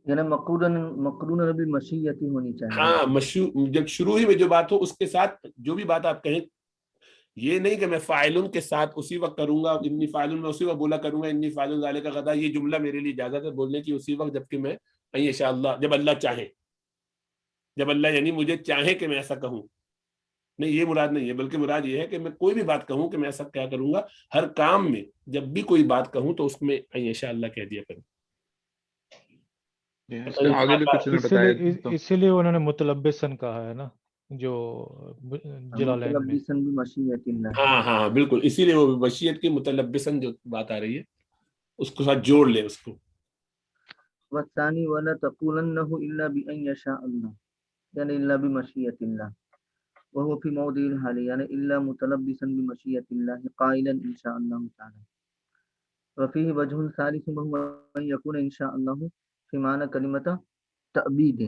یعنی مقرون بالمشیت ہونی چاہیے. ہاں، جب شروع ہی میں جو بات ہو اس کے ساتھ جو بھی بات آپ کہیں، یہ نہیں کہ میں فاعل کے ساتھ اسی وقت کروں گا، انی فاعل میں اسی وقت بولا کروں گا انی فاعل ذالک غدا، یہ جملہ میرے لیے اجازت ہے بولنے کی اسی وقت جبکہ میں ان شاء اللہ، جب اللہ چاہے، جب اللہ یعنی مجھے چاہے کہ میں ایسا کہوں. نہیں، یہ مراد نہیں ہے، بلکہ مراد یہ ہے کہ میں کوئی بھی بات کہوں کہ میں ایسا کیا کروں گا، ہر کام میں جب بھی کوئی بات کہوں تو اس میں انشاء اللہ کہہ دیا کروں. آگے بھی کچھ نے بتایا تو اسی لیے انہوں نے متلبسن کہا ہے نا، جو جلالین میں. متلبسن بمشیت اللہ. ہاں ہاں بالکل، اسی لیے وہ مشیت کی متلبسن جو بات آ رہی ہے اس کو ساتھ جوڑ لے اس کو. والثانی ولا تقولنه الا بان يشاء الله، یعنی الا بمشیت اللہ، وهو في موضع الحال يعني الا متلبسا بمشیت اللہ قائلا ان شاء الله تعالی. وفيه وجه ثالث وهو ان يكون ان شاء الله في معنى كلمة تأبيد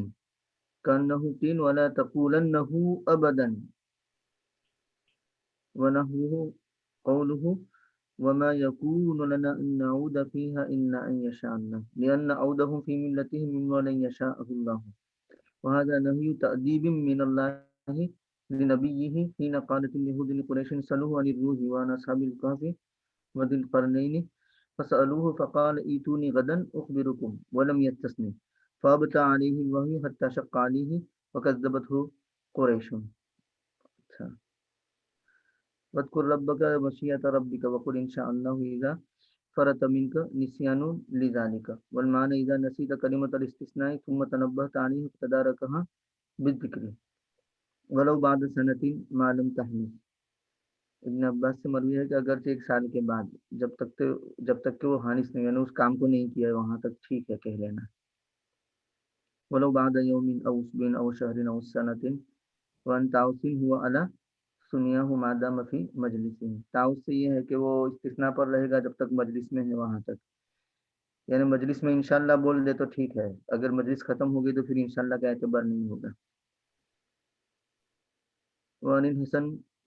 كأنه قيل ولا تقولنه أبدا، ونحوه قوله وما يكون لنا أن نعود فيها إلا أن يشاء الله، لأن عودهم في ملتهم مما لن يشاءه الله، وهذا نهي تأديب من الله لنبيه حين قالت اليهود لقريش سألوه عن الروح وعن أصحاب الكهف وذي القرنين فسألوه فقال ائتوني غدا أخبركم ولم يستثني، فأبتى عليه الوحي حتى شق عليه وكذبته قريش. واذكر ربك ومشيئة ربك وقل إن شاء الله إذا فرط منك نسيان لذلك، والمعنى إذا نسيت كلمة الاستثناء ثم تنبهت عليه فتداركها بالذكر ولو بعد سنة ما لم تحمل. ابن عباس سے مروی ہے کہ اگرچہ ایک سال کے بعد جب تک کہ وہ حانس نہیں، یعنی اس کام کو نہیں کیا وہاں تک ٹھیک ہے کہہ لینا. ولو بعد یوم او اسبوع او شهر او سنة وان تعوس هو على سنیاہ ما دام فی مجلسہ. تعوس سے یہ ہے کہ وہ استثناء پر رہے گا جب تک مجلس میں ہے وہاں تک، یعنی مجلس میں انشاءاللہ بول دے تو ٹھیک ہے، اگر مجلس ختم ہو گئی تو پھر انشاءاللہ کا اعتبار نہیں ہوگا. وعن الحسن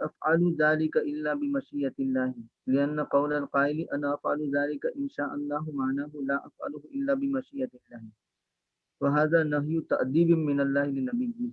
أفعل ذلك إلا بمشيئة الله لأن قول القائل أنا أفعل ذلك إن شاء الله معناه لا أفعله إلا بمشيئة الله وهذا نهي تأديب من الله لنبيه،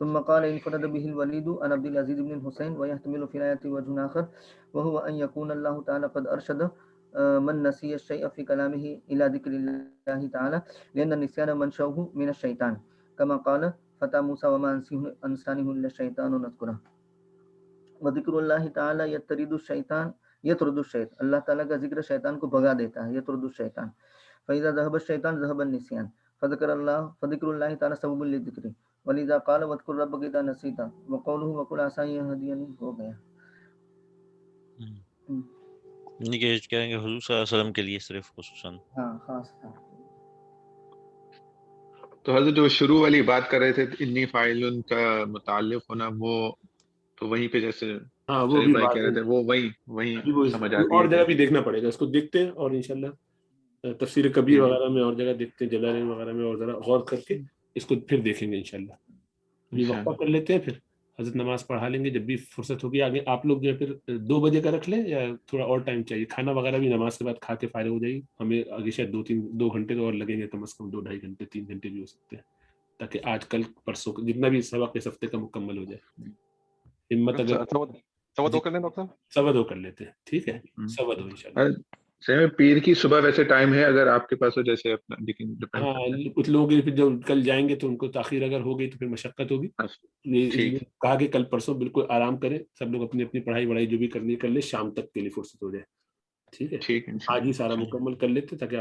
ثم قال انفرد به الوليد عن عبد العزيز بن الحسين ويحتمل في الآية وجه آخر وهو أن يكون الله تعالى قد أرشد من نسي الشيء في كلامه إلى ذكر الله تعالى لأن النسيان منشأه من الشيطان كما قال فتى موسى وما أنسانه إلا الشيطان نذكره وذكر الله تعالى يطرد الشيطان اللہ تعالیٰ کا ذکر شیطان کو بھگا دیتا ہے، یطرد الشیطان فإذا ذهب الشيطان ذهب النسيان فذكر الله تعالى سبب للذكر ولذا قال واذكر ربك إذا نسيت وقوله وقل عسى أن يهديني ہو گیا۔ نہیں کہ کہیں گے حضور صلی اللہ علیہ وسلم کے لیے صرف خصوصاً ہاں خاص تھا۔ تو حضرت جو شروع والی بات کر رہے تھے انی فاعل کا متعلق ہونا، وہ تو وہیں پہ جیسے ہاں وہ شریف بھی بھائی بات کہہ رہے تھے وہ وہیں سمجھ آتی اور ہے جگہ کہ بھی دیکھنا پڑے گا، اس کو دیکھتے ہیں اور انشاءاللہ تفسیر کبیر وغیرہ میں اور جگہ دیکھتے ہیں، جلالین وغیرہ میں اور ذرا غور کر کے اس کو پھر دیکھیں گے انشاءاللہ۔ ابھی وقفہ کر لیتے ہیں، پھر حضرت نماز پڑھا لیں گے، جب بھی فرصت ہوگی آگے آپ لوگ جو ہے پھر 2 بجے کا رکھ لیں یا تھوڑا اور ٹائم چاہیے؟ کھانا وغیرہ بھی نماز کے بعد کھا کے فارغ ہو جائیے، ہمیں آگے شاید 2 گھنٹے تو اور لگیں گے، کم از کم 2 ڈھائی گھنٹے 3 گھنٹے بھی ہو سکتے ہیں۔ تاکہ آج کل پرسوں جتنا بھی سبق اس ہفتے کا مکمل ہو جائے. ہمت اگر سوا دو کر لیں ڈاکٹر صاحب. سوا دو کر لیتے ہیں, ٹھیک ہے, سوا دو انشاءاللہ. صحیح میں پیر کی صبح ویسے ٹائم ہے اگر آپ کے پاس ہو, جیسے اپنا لیکن ڈیپینڈ ہاں کرتا ہے. کچھ لوگوں کی جو کل جائیں گے تو ان کو تاخیر اگر ہو گئی تو پھر مشقت ہوگی. ٹھیک یہ کہا کہ کل پرسوں بالکل آرام کریں, سب لوگ اپنی اپنی پڑھائی جو بھی کرنی کر لیں, شام تک کے لیے فرصت ہو جائے. ٹھیک ہے, ٹھیک ہے آج ہی سارا مکمل کر لیتے تاکہ